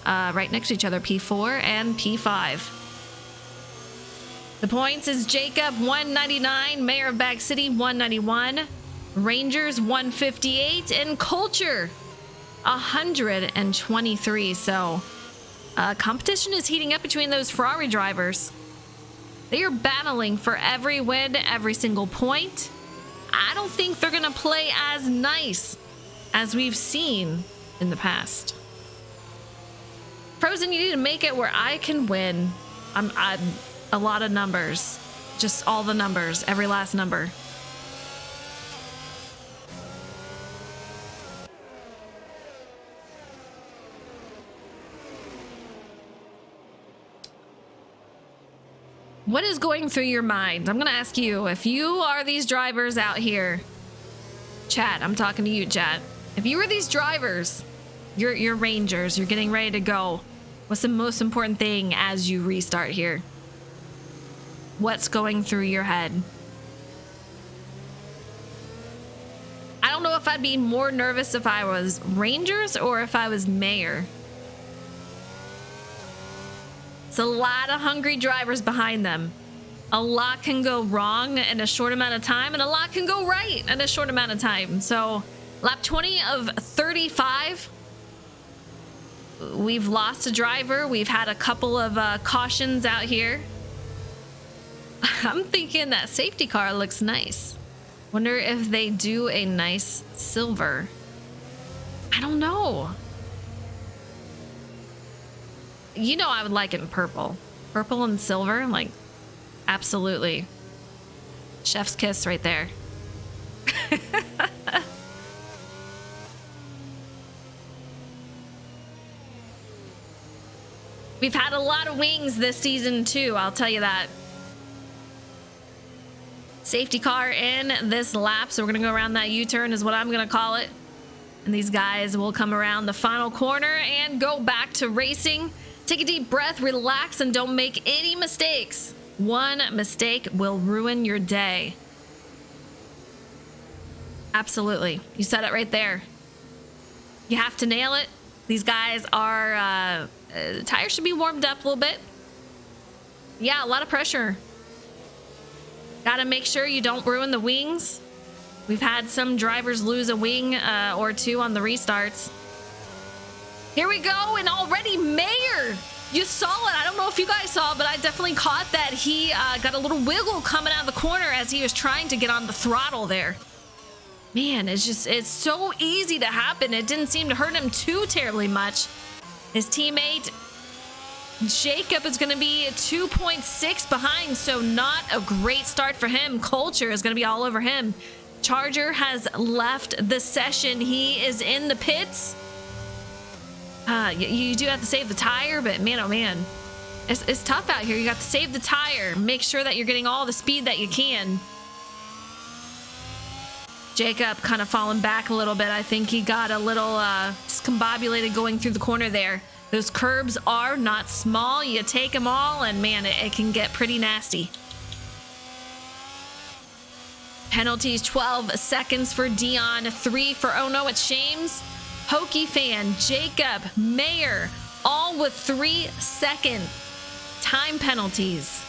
right next to each other, P4 and P5. The points is Jacob 199, Mayor of Bag City 191, Rangers 158, and Culture 123. So competition is heating up between those Ferrari drivers. They are battling for every win, every single point. I don't think they're going to play as nice as we've seen in the past. Frozen, you need to make it where I can win. I'm a lot of numbers. Just all the numbers, every last number. What is going through your mind? I'm going to ask you, if you are these drivers out here, chat, I'm talking to you, chat. If you were these drivers, you're Rangers, you're getting ready to go. What's the most important thing as you restart here? What's going through your head? I don't know if I'd be more nervous if I was Rangers or if I was Mayor. It's a lot of hungry drivers behind them. A lot can go wrong in a short amount of time, and a lot can go right in a short amount of time. So, lap 20 of 35. We've lost a driver. We've had a couple of cautions out here. I'm thinking that safety car looks nice. Wonder if they do a nice silver. I don't know. You know, I would like it in purple. Purple and silver, like, absolutely. Chef's kiss right there. We've had a lot of wings this season too, I'll tell you that. Safety car in this lap, so we're gonna go around that U-turn is what I'm gonna call it. And these guys will come around the final corner and go back to racing. Take a deep breath, relax, and don't make any mistakes. One mistake will ruin your day. Absolutely. You said it right there. You have to nail it. These guys are, tires should be warmed up a little bit. Yeah, a lot of pressure. Gotta make sure you don't ruin the wings. We've had some drivers lose a wing or two on the restarts. Here we go, and already Mayer. You saw it. I don't know if you guys saw it, but I definitely caught that he got a little wiggle coming out of the corner as he was trying to get on the throttle there. Man, it's so easy to happen. It didn't seem to hurt him too terribly much. His teammate Jacob is going to be 2.6 behind, so not a great start for him. Culture is going to be all over him. Charger has left the session. He is in the pits. You do have to save the tire, but man, oh man. It's tough out here. You got to save the tire. Make sure that you're getting all the speed that you can. Jacob kind of falling back a little bit. I think he got a little discombobulated going through the corner there. Those curbs are not small. You take them all, and man, it can get pretty nasty. Penalties, 12 seconds for Dion, 3 for Ono at Shames. Hokie fan, Jacob, Mayer, all with 3-second time penalties.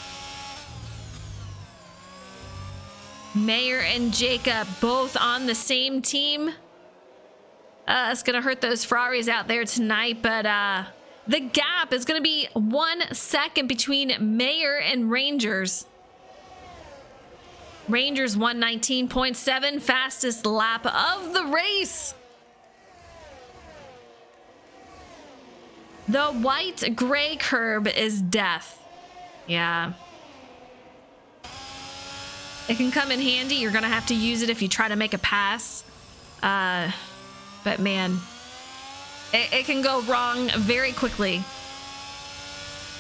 Mayer and Jacob both on the same team. It's going to hurt those Ferraris out there tonight, but the gap is going to be 1 second between Mayer and Rangers. Rangers 119.7, fastest lap of the race. The white-gray curb is death. Yeah. It can come in handy. You're going to have to use it if you try to make a pass. But man, it can go wrong very quickly.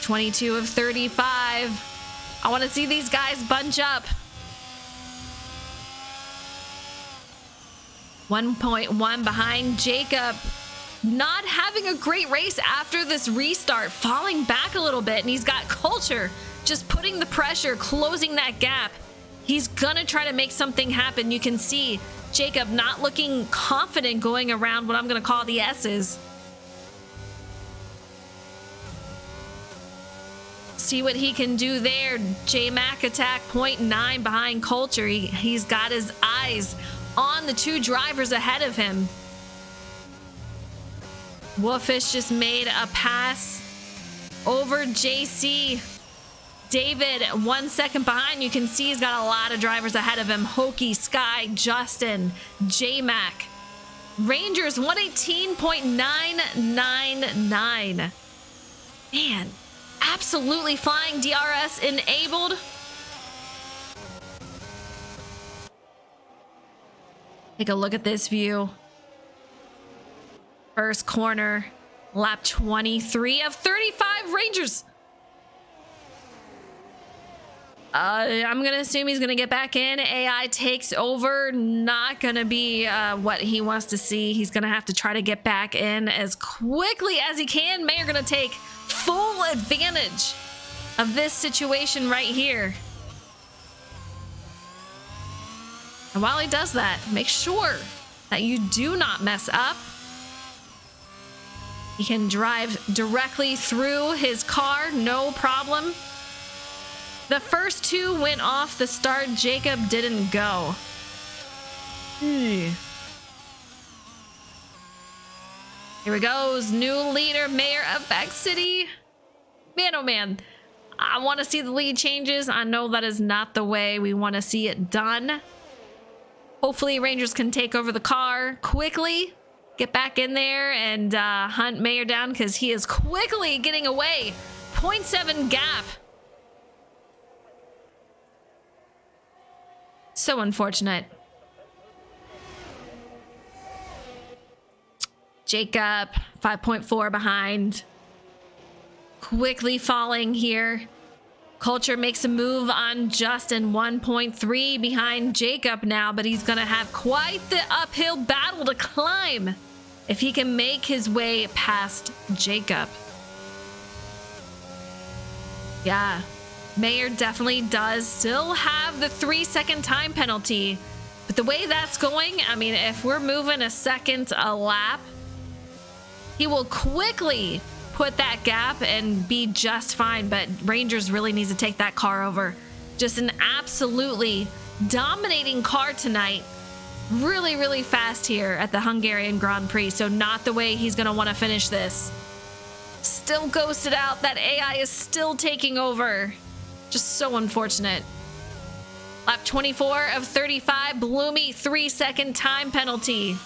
22 of 35. I want to see these guys bunch up. 1.1 behind Jacob. Not having a great race after this restart. Falling back a little bit. And he's got Culture just putting the pressure, closing that gap. He's gonna try to make something happen. You can see Jacob not looking confident going around what I'm gonna call the S's. See what he can do there. J-Mac attack 0.9 behind Culture. He's got his eyes on the 2 drivers ahead of him. Wolfish just made a pass over JC. David 1 second behind. You can see he's got a lot of drivers ahead of him. Hokie, Sky, Justin, J-Mac. Rangers 118.999. Man, absolutely flying. DRS enabled. Take a look at this view. First corner, lap 23 of 35 Rangers. I'm going to assume he's going to get back in. AI takes over. Not going to be what he wants to see. He's going to have to try to get back in as quickly as he can. Mayer going to take full advantage of this situation right here. And while he does that, make sure that you do not mess up. He can drive directly through his car, no problem. The first 2 went off the start. Jacob didn't go. Here he goes. New leader, Mayor of Back City. Man, oh man. I want to see the lead changes. I know that is not the way we want to see it done. Hopefully Rangers can take over the car quickly. Get back in there and hunt Mayer down because he is quickly getting away. 0.7 gap. So unfortunate. Jacob, 5.4 behind. Quickly falling here. Culture makes a move on Justin, 1.3 behind Jacob now, but he's going to have quite the uphill battle to climb if he can make his way past Jacob. Yeah, Mayer definitely does still have the 3-second time penalty. But the way that's going, I mean, if we're moving a second a lap, he will quickly put that gap and be just fine. But Rangers really needs to take that car over. Just an absolutely dominating car tonight. Really, really fast here at the Hungarian Grand Prix. So not the way he's going to want to finish this. Still ghosted out. That AI is still taking over. Just so unfortunate. Lap 24 of 35. Bloomy 3-second time penalty.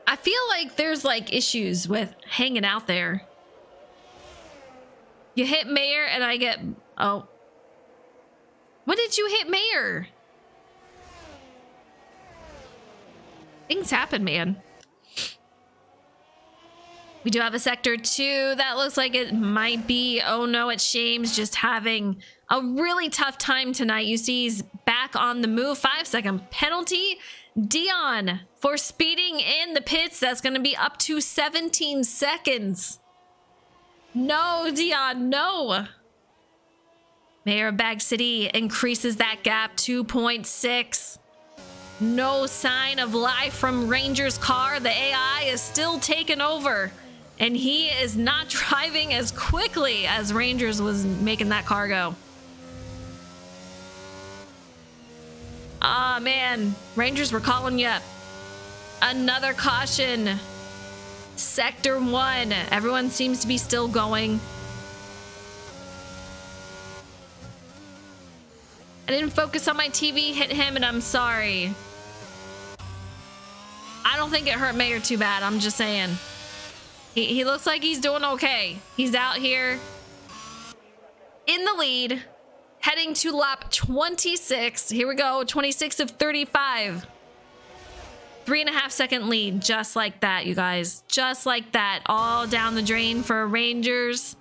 I feel like there's like issues with hanging out there. You hit Mayer and I get... Oh. When did you hit Mayer? Things happen, man. We do have a sector 2. That looks like it might be... Oh no, it's Shames just having a really tough time tonight. You see he's back on the move. 5-second penalty. Dion for speeding in the pits. That's going to be up to 17 seconds. No, Dion, no. Mayor of Bag City increases that gap 2.6. No sign of life from Ranger's car. The AI is still taking over. And he is not driving as quickly as Rangers was making that car go. Ah, man. Rangers were calling you up. Another caution. Sector 1. Everyone seems to be still going. I didn't focus on my TV, hit him, and I'm sorry. I don't think it hurt Mayer too bad. I'm just saying. He looks like he's doing okay. He's out here in the lead, heading to lap 26. Here we go, 26 of 35. 3.5-second lead, just like that, you guys. Just like that, all down the drain for Rangers.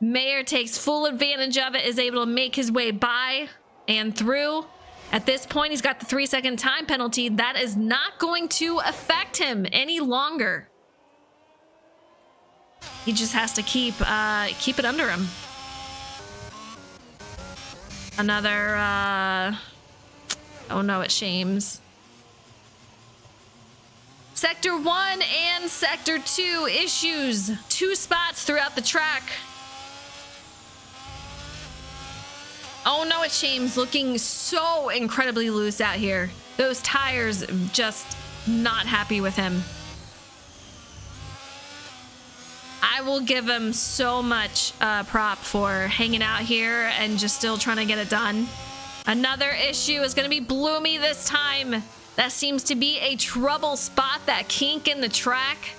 Mayer takes full advantage of it, is able to make his way by and through. At this point, he's got the 3-second time penalty. That is not going to affect him any longer. He just has to keep it under him. Another, oh no, it's Shames. Sector 1 and Sector 2 issues. 2 spots throughout the track. Oh no, it's Shames looking so incredibly loose out here. Those tires just not happy with him. I will give him so much prop for hanging out here and just still trying to get it done. Another issue is going to be Bloomy this time. That seems to be a trouble spot, that kink in the track.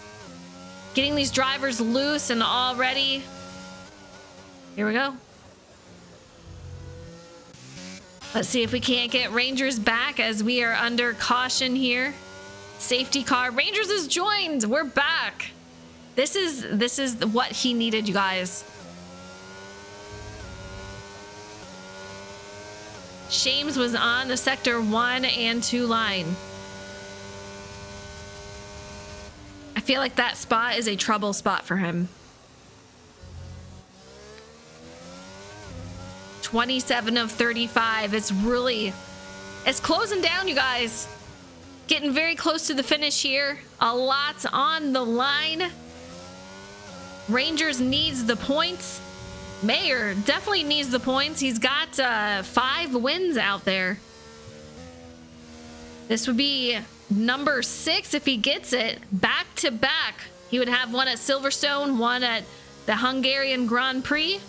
Getting these drivers loose and all ready. Here we go. Let's see if we can't get Rangers back as we are under caution here. Safety car. Rangers is joined. We're back. This is what he needed, you guys. Shames was on the sector 1 and 2 line. I feel like that spot is a trouble spot for him. 27 of 35. It's closing down, you guys. Getting very close to the finish here. A lot on the line. Rangers needs the points. Mayer definitely needs the points. He's got 5 wins out there. This would be number 6 if he gets it. Back to back. He would have one at Silverstone, one at the Hungarian Grand Prix.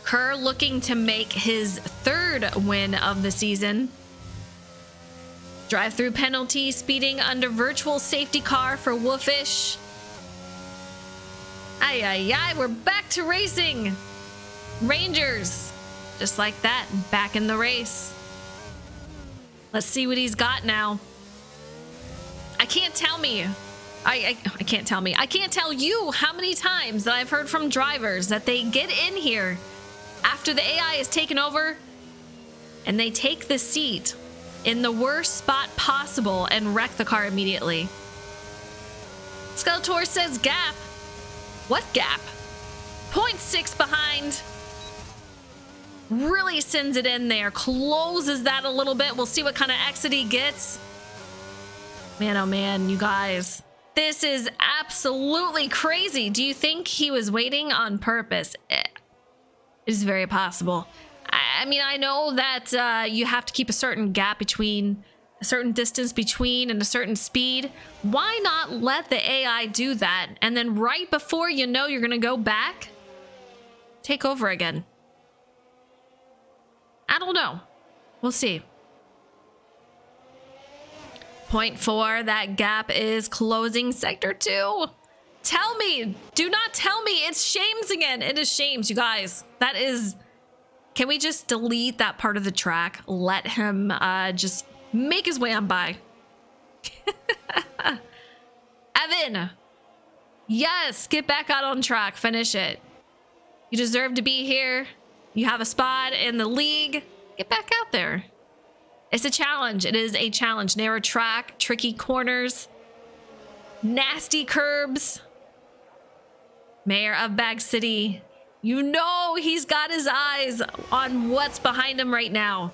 Kerr looking to make his 3rd win of the season. Drive-through penalty, speeding under virtual safety car for Wolfish. Ay, ay, ay, we're back to racing. Rangers, just like that, back in the race. Let's see what he's got now. I can't tell you how many times that I've heard from drivers that they get in here after the AI is taken over and they take the seat in the worst spot possible and wreck the car immediately. Skeletor says gap. What gap? 0.6 behind. Really sends it in there. Closes that a little bit. We'll see what kind of exit he gets. Man, oh man, you guys. This is absolutely crazy. Do you think he was waiting on purpose? It is very possible. I mean, I know that you have to keep a certain gap between, a certain distance between, and a certain speed. Why not let the AI do that? And then right before you know you're going to go back, take over again. I don't know. We'll see. 0.4, that gap is closing sector 2. Tell me, do not tell me it's Shames again. It is Shames, you guys. That is, can we just delete that part of the track? Let him just make his way on by. Evan, yes, get back out on track, finish it. You deserve to be here. You have a spot in the league. Get back out there. It's a challenge. It is a challenge. Narrow track, tricky corners, nasty curbs. Mayor of Bag City. You know he's got his eyes on what's behind him right now.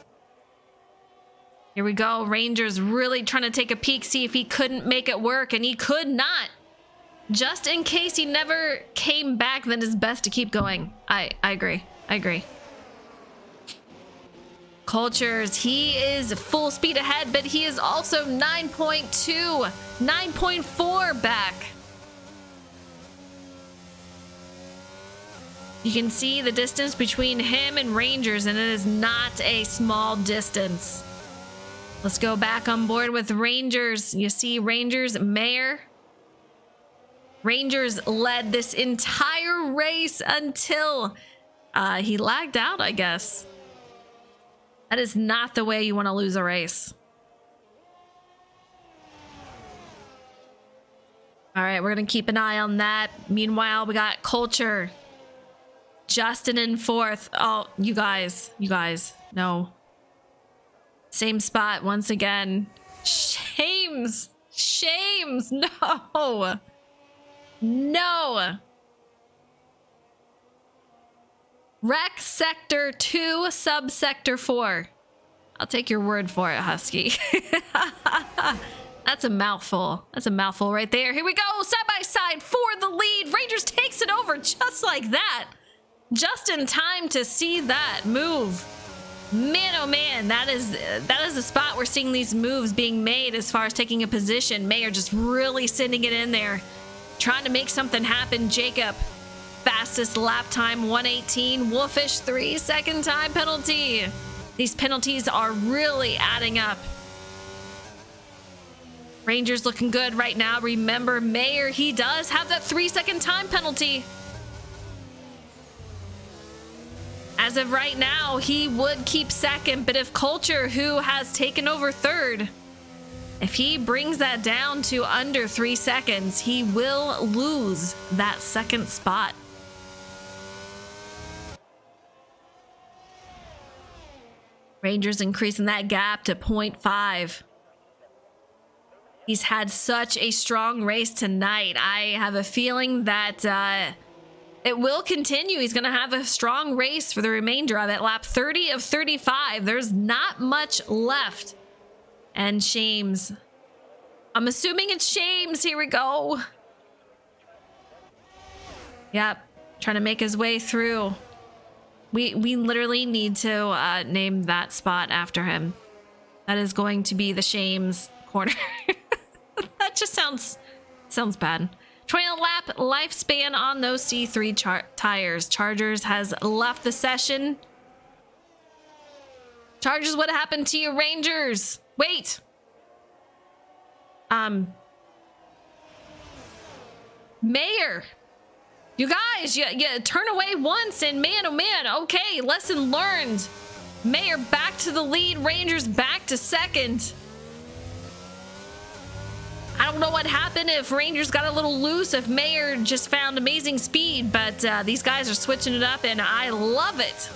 Here we go. Rangers really trying to take a peek, see if he couldn't make it work, and he could not. Just in case he never came back, then it's best to keep going. I agree. I agree. Cultures, he is full speed ahead, but he is also 9.2, 9.4 back. You can see the distance between him and Rangers, and it is not a small distance. Let's go back on board with Rangers. You see Rangers, Mayor. Rangers led this entire race until he lagged out, I guess. That is not the way you want to lose a race. All right, we're going to keep an eye on that. Meanwhile, we got Culture. Justin in 4th. Oh, you guys, no. Same spot once again. Shames, no. No. Rec Sector 2, Subsector 4. I'll take your word for it, Husky. That's a mouthful. That's a mouthful right there. Here we go, side by side for the lead. Rangers takes it over just like that. Just in time to see that move. Man, oh man, that is the spot we're seeing these moves being made as far as taking a position. Mayor just really sending it in there, trying to make something happen. Jacob, fastest lap time 1:18. Wolfish 3-second time penalty. These penalties are really adding up. Rangers looking good right now. Remember, Mayor, he does have that 3-second time penalty. As of right now, he would keep second, but if Culture, who has taken over third, if he brings that down to under 3 seconds, he will lose that second spot. Rangers increasing that gap to 0.5. He's had such a strong race tonight. I have a feeling that it will continue. He's going to have a strong race for the remainder of it. Lap 30 of 35. There's not much left. And Shames. I'm assuming it's Shames. Here we go. Yep. Trying to make his way through. We literally need to name that spot after him. That is going to be the Shames corner. That just sounds bad. 20 lap lifespan on those C3 tires. Chargers has left the session. Chargers, what happened to you, Rangers? Wait. Mayor. You guys, you turn away once and man, oh man, okay, lesson learned. Mayor back to the lead, Rangers back to second. I don't know what happened, if Rangers got a little loose, if Mayor just found amazing speed, but these guys are switching it up and I love it.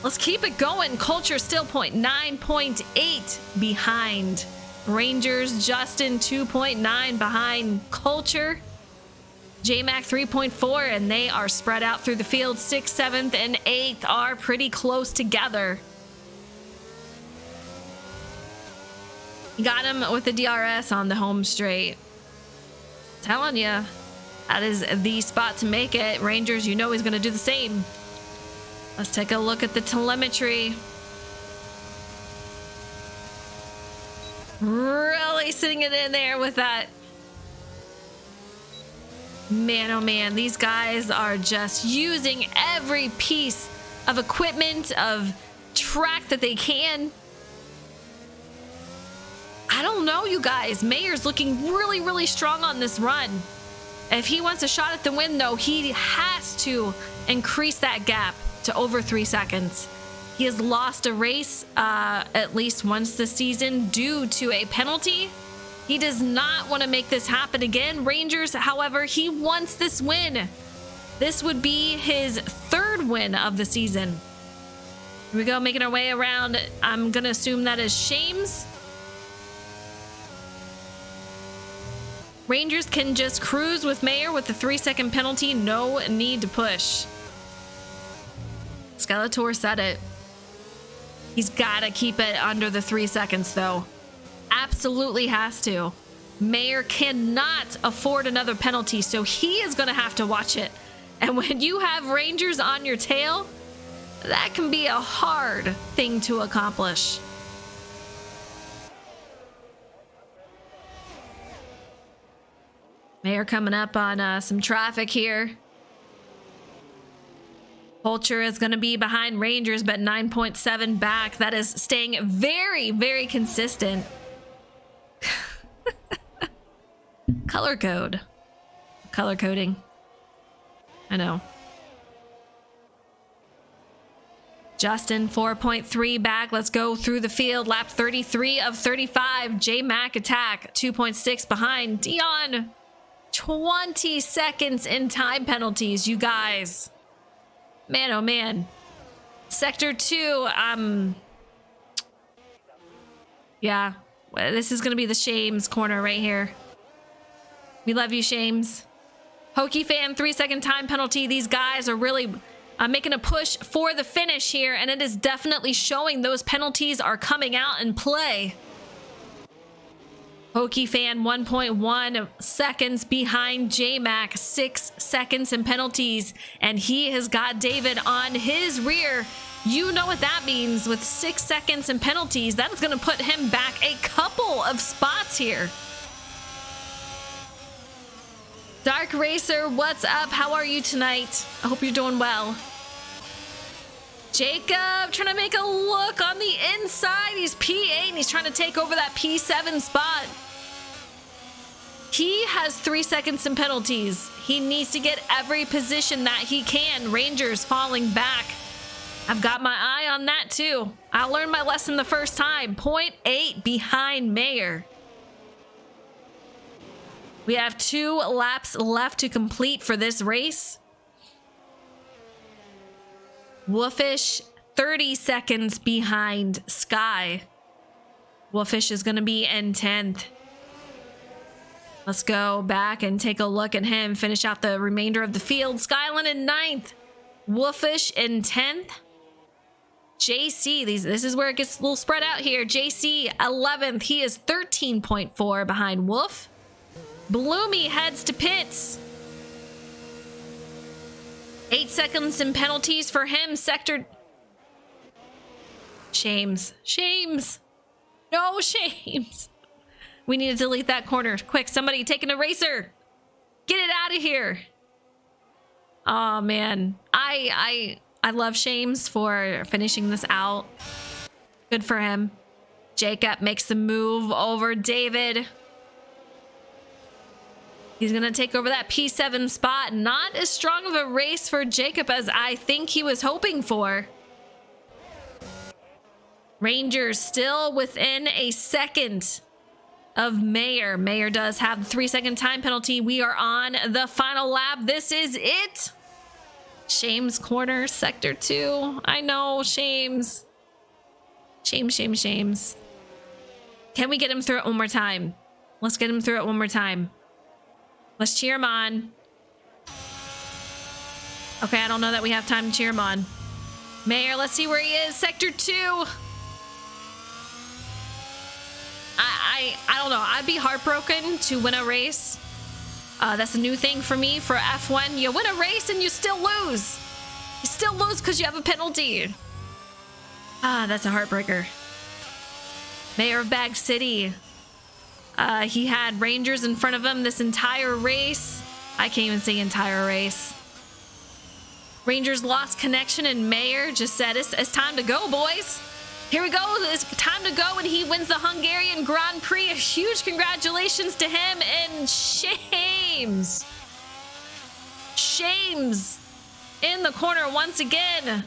Let's keep it going. Culture still 9.8 behind. Rangers, Justin 2.9 behind Culture. J-Mac 3.4, and they are spread out through the field. 6th, 7th, and 8th are pretty close together. Got him with the DRS on the home straight. Telling you, that is the spot to make it. Rangers, you know he's going to do the same. Let's take a look at the telemetry. Really sitting it in there with that. Man, oh man, these guys are just using every piece of equipment, of track that they can. I don't know, you guys. Mayer's looking really, really strong on this run. If he wants a shot at the win, though, he has to increase that gap to over 3 seconds. He has lost a race at least once this season due to a penalty. He does not want to make this happen again. Rangers, however, he wants this win. This would be his 3rd win of the season. Here we go, making our way around. I'm going to assume that is Shames. Rangers can just cruise with Mayer with the 3-second penalty. No need to push. Skeletor said it. He's got to keep it under the 3 seconds, though. Absolutely has to. Mayer cannot afford another penalty, so he is going to have to watch it. And when you have Rangers on your tail, that can be a hard thing to accomplish. Mayer coming up on some traffic here. Vulture is going to be behind Rangers, but 9.7 back. That is staying very, very consistent. Color code. Color coding. I know. Justin, 4.3 back. Let's go through the field. Lap 33 of 35. J-Mac attack. 2.6 behind. Dion. 20 seconds in time penalties, you guys. Man, oh man. Sector 2, yeah, this is going to be the Shames corner right here. We love you, Shames. Hokey fan, 3-second time penalty. These guys are really making a push for the finish here, and it is definitely showing those penalties are coming out in play. Hokey fan, 1.1 seconds behind J-Mac, 6 seconds in penalties, and he has got David on his rear. You know what that means. With 6 seconds in penalties, that is going to put him back a couple of spots here. Dark Racer, what's up? How are you tonight? I hope you're doing well. Jacob trying to make a look on the inside. He's P8 and he's trying to take over that P7 spot. He has 3 seconds in penalties. He needs to get every position that he can. Rangers falling back. I've got my eye on that too. I learned my lesson the first time. 0.8 behind Mayer. We have 2 laps left to complete for this race. Wolfish, 30 seconds behind Sky. Wolfish is going to be in 10th. Let's go back and take a look at him. Finish out the remainder of the field. Skyland in 9th. Wolfish in 10th. JC, this is where it gets a little spread out here. JC, 11th. He is 13.4 behind Wolf. Bloomy heads to pits. 8 seconds in penalties for him. Sector... Shames. Shames. No, Shames. We need to delete that corner. Quick, somebody take an eraser. Get it out of here. Oh, man. I love Shames for finishing this out. Good for him. Jacob makes the move over David. He's going to take over that P7 spot. Not as strong of a race for Jacob as I think he was hoping for. Rangers still within a second of Mayer. Mayer does have the 3-second time penalty. We are on the final lap. This is it. Shames corner, sector 2. I know, Shames. Shames. Can we get him through it one more time? Let's get him through it one more time. Let's cheer him on. Okay, I don't know that we have time to cheer him on. Mayer, let's see where he is. Sector 2. I don't know. I'd be heartbroken to win a race. That's a new thing for me for F1. You win a race and you still lose. You still lose because you have a penalty. That's a heartbreaker. Mayor of Bag City. He had Rangers in front of him this entire race. I can't even say entire race. Rangers lost connection and Mayer just said, it's time to go, boys. Here we go. It's time to go, and he wins the Hungarian Grand Prix. A huge congratulations to him, and shames in the corner once again.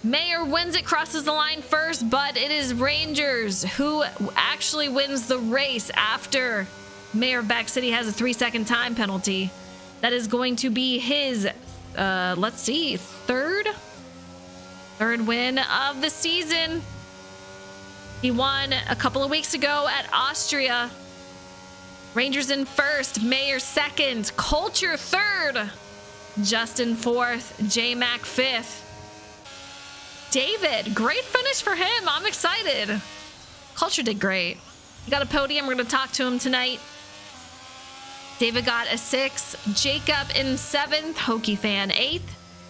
Mayer wins it, crosses the line first, but it is Rangers who actually wins the race after Mayor of Back City has a 3-second time penalty. That is going to be his, let's see, third win of the season. He won a couple of weeks ago at Austria. Rangers in first, Mayer second, Culture third, Justin fourth, J-Mac fifth. David, great finish for him. I'm excited. Culture did great. He got a podium. We're going to talk to him tonight. David got a 6th, Jacob in 7th, Hokie Fan 8th,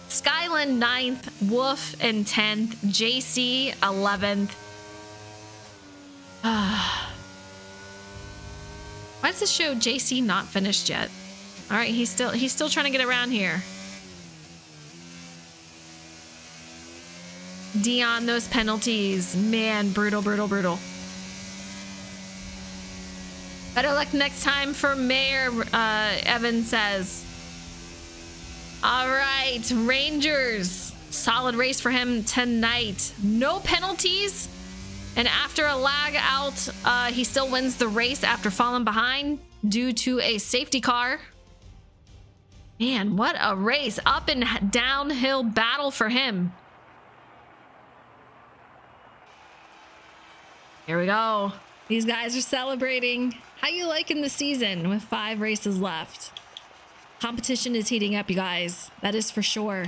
Skyland 9th, Wolf in 10th, JC 11th. Why does this show JC not finished yet? All right, he's still trying to get around here. Dion, those penalties, man, brutal. Better luck next time for Mayor, Evan says. All right, Rangers, solid race for him tonight. No penalties. And after a lag out, he still wins the race after falling behind due to a safety car. Man, what a race. Up and downhill battle for him. Here we go. These guys are celebrating. How you liking the season with 5 races left? Competition is heating up, you guys. That is for sure.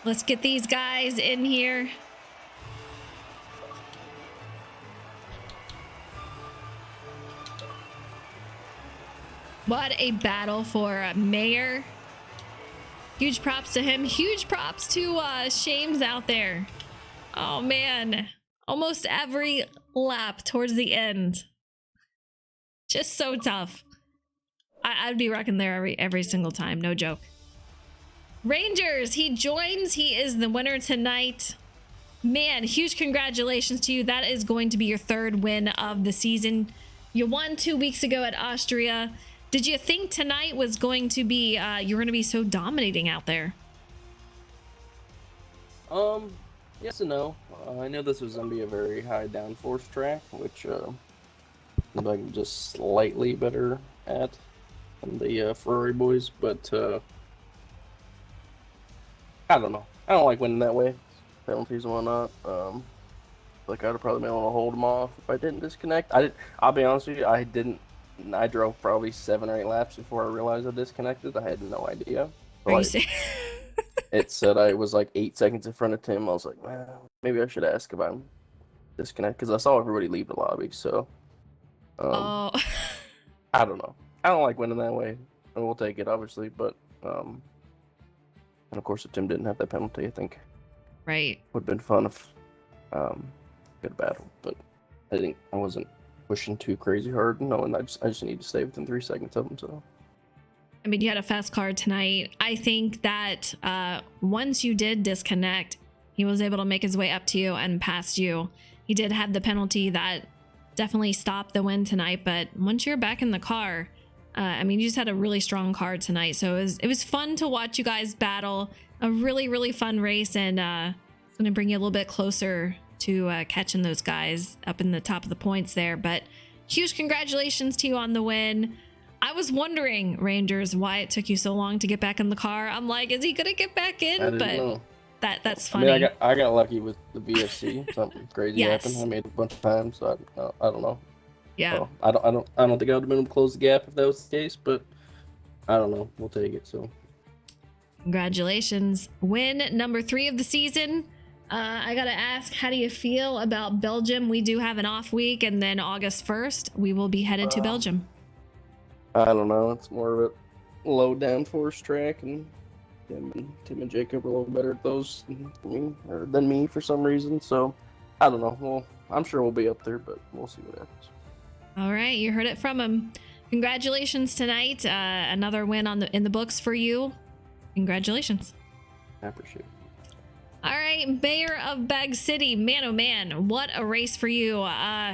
Let's get these guys in here. What a battle for Mayer. Huge props to him. Huge props to Shames out there. Oh man, almost every lap towards the end. Just so tough. I'd be wrecking there every single time, no joke. Rangers, he joins. He is the winner tonight. Man, huge congratulations to you. That is going to be your 3rd win of the season. You won 2 weeks ago at Austria. Did you think tonight was going to be, you're going to be so dominating out there? Yes and no. I know this was going to be a very high downforce track, which I'm just slightly better at than the Ferrari boys, but I don't know. I don't like winning that way. Penalties and whatnot. Like I'd have probably been able to hold them off if I didn't disconnect. I'll be honest with you, I didn't. I drove probably 7 or 8 laps before I realized I disconnected. I had no idea. It said I was like 8 seconds in front of Tim. I was like, well, maybe I should ask if I'm disconnected because I saw everybody leave the lobby. So, I don't know. I don't like winning that way, and we'll take it obviously. But, and of course, if Tim didn't have that penalty, I think right would have been fun if good battle. But I think I wasn't pushing too crazy hard, knowing I just need to stay within 3 seconds of him. So. I mean, you had a fast car tonight. I think that once you did disconnect, he was able to make his way up to you and past you. He did have the penalty that definitely stopped the win tonight, but once you're back in the car, I mean, you just had a really strong car tonight. So it was fun to watch you guys battle. A really fun race, and it's going to bring you a little bit closer to catching those guys up in the top of the points there. But huge congratulations to you on the win. I was wondering, Rangers, why it took you so long to get back in the car. I'm like, is he gonna get back in? I didn't know. That's funny. I mean, I got lucky with the VSC. Something crazy happened. I made it a bunch of times. So I don't know. Yeah. So I don't think I would have been able to close the gap if that was the case. But I don't know. We'll take it. So Congratulations. Win number 3 of the season. I gotta ask, how do you feel about Belgium? We do have an off week, and then August 1st, we will be headed to Belgium. I don't know. It's more of a low downforce track, and Tim and Jacob are a little better at those than me for some reason. So I don't know. Well, I'm sure we'll be up there, but we'll see what happens. All right, you heard it from him. Congratulations tonight. Another win in the books for you. Congratulations. I appreciate it. All right, Mayor of Bag City, man, oh man, what a race for you. I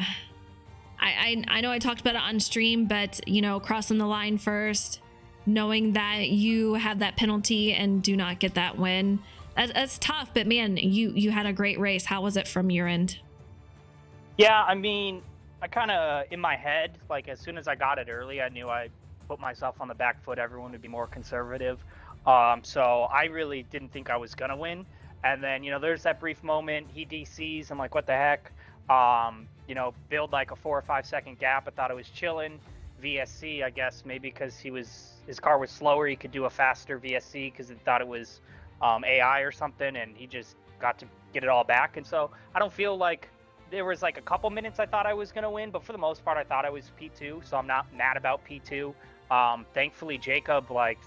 know I talked about it on stream, but you know, crossing the line first, knowing that you have that penalty and do not get that win, that's tough. But man, you had a great race. How was it from your end? Yeah, I mean, I kind of, in my head, like as soon as I got it early, I knew I put myself on the back foot. Everyone would be more conservative. So I really didn't think I was gonna win. And then, you know, there's that brief moment, he DCs, I'm like, what the heck? You know, build like a 4 or 5 second gap. I thought it was chilling. VSC, I guess, maybe because his car was slower, he could do a faster VSC because he thought it was AI or something, and he just got to get it all back. And so I don't feel like there was like a couple minutes I thought I was going to win, but for the most part, I thought I was P2, so I'm not mad about P2. Thankfully, Jacob, like,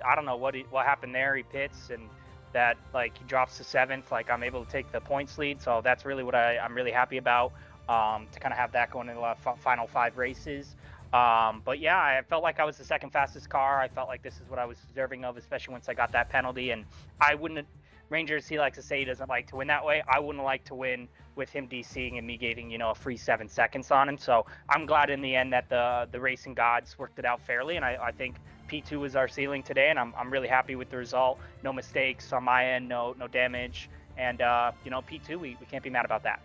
I don't know what happened there. He pits and that, like, he drops to 7th. Like, I'm able to take the points lead, so that's really what I'm really happy about, to kind of have that going in the final 5 races. But yeah, I felt like I was the second fastest car. I felt like this is what I was deserving of, especially once I got that penalty. And I wouldn't, Rangers, he likes to say he doesn't like to win that way. I wouldn't like to win with him DCing and me getting, you know, a free 7 seconds on him. So I'm glad in the end that the racing gods worked it out fairly. And I think P2 was our ceiling today, and I'm really happy with the result. No mistakes on my end, no damage. And, you know, P2, we can't be mad about that.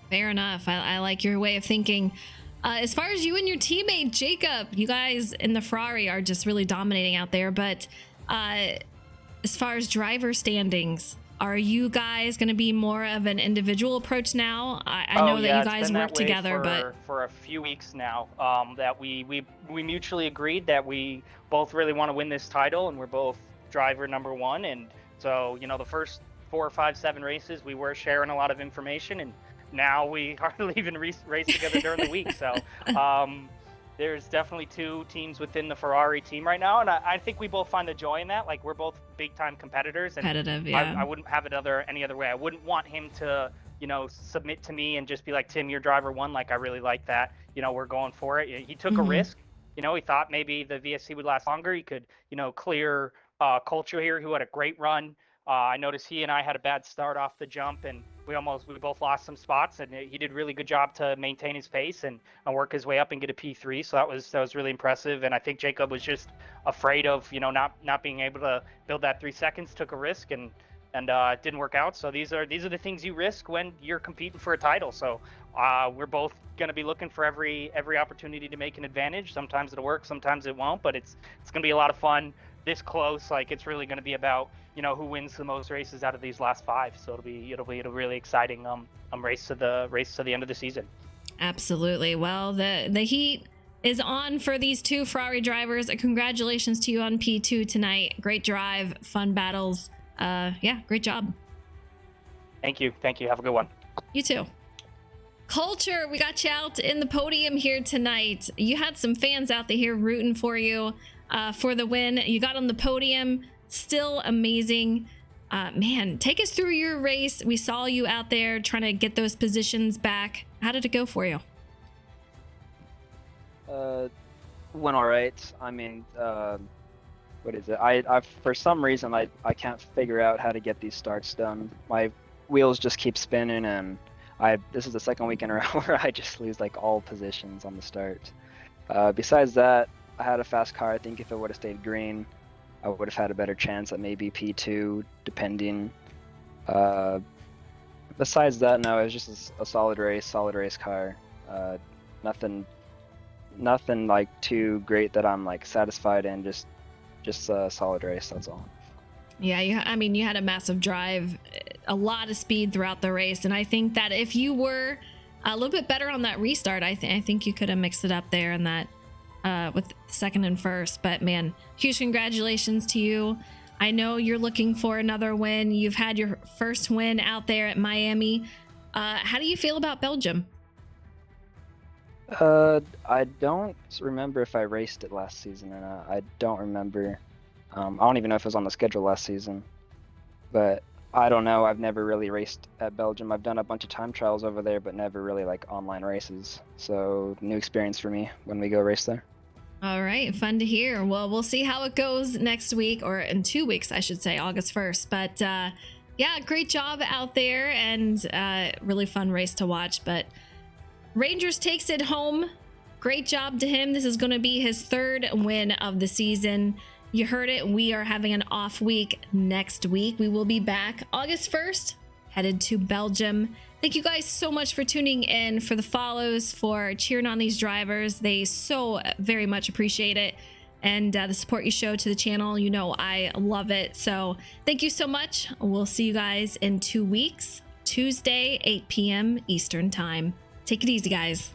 Fair enough. I like your way of thinking. As far as you and your teammate, Jacob, you guys in the Ferrari are just really dominating out there. But as far as driver standings, are you guys going to be more of an individual approach now? I know that you guys work together, but for a few weeks now, that we mutually agreed that we both really want to win this title, and we're both driver number 1. And so, you know, the first 4, 5, 7 races, we were sharing a lot of information, and now we hardly even race together during the week. So there's definitely 2 teams within the Ferrari team right now, and I think we both find the joy in that. Like, we're both big time competitors, and competitive, yeah. I wouldn't have it any other way. I wouldn't want him to, you know, submit to me and just be like, Tim, you're driver 1. Like, I really like that. You know, we're going for it. He took a risk. You know, he thought maybe the VSC would last longer. He could, you know, clear Culture here, who had a great run. I noticed he and I had a bad start off the jump, and we both lost some spots, and he did a really good job to maintain his pace and work his way up and get a P3. So that was really impressive. And I think Jacob was just afraid of, you know, not being able to build that 3 seconds, took a risk, and it didn't work out. So these are the things you risk when you're competing for a title. So we're both going to be looking for every opportunity to make an advantage. Sometimes it'll work, sometimes it won't, but it's going to be a lot of fun this close. Like, it's really going to be about, you know, who wins the most races out of these last 5. So it'll be a really exciting race to the end of the season. Absolutely. Well, the heat is on for these 2 Ferrari drivers. Congratulations to you on P2 tonight. Great drive, fun battles. Yeah, great job. Thank you. Have a good one. You too. Culture, we got you out in the podium here tonight. You had some fans out there here rooting for you for the win. You got on the podium. Still amazing. Man, take us through your race. We saw you out there trying to get those positions back. How did it go for you? Went all right. I mean, what is it? I for some reason I can't figure out how to get these starts done. My wheels just keep spinning, and this is the second week in a row where I just lose like all positions on the start. Besides that, I had a fast car. I think if it would have stayed green, I would have had a better chance at maybe P2, depending. Besides that, no, it was just a solid race car. Nothing like too great that I'm like satisfied in. Just a solid race. That's all. Yeah, you had a massive drive, a lot of speed throughout the race, and I think that if you were a little bit better on that restart, I think you could have mixed it up there in that with second and first. But man, huge congratulations to you. I know you're looking for another win. You've had your first win out there at Miami. How do you feel about Belgium? I don't remember if I raced it last season or not. I don't remember. I don't even know if it was on the schedule last season. But I don't know. I've never really raced at Belgium. I've done a bunch of time trials over there, but never really like online races. So new experience for me when we go race there. All right, fun to hear. Well, we'll see how it goes next week, or in 2 weeks, I should say, August 1st. But yeah, great job out there, and really fun race to watch. But Rangers takes it home. Great job to him. This is going to be his third win of the season. You heard it. We are having an off week next week. We will be back August 1st, headed to Belgium. Thank you guys so much for tuning in, for the follows, for cheering on these drivers. They so very much appreciate it. And the support you show to the channel, you know I love it. So thank you so much. We'll see you guys in 2 weeks, Tuesday, 8 p.m. Eastern Time. Take it easy, guys.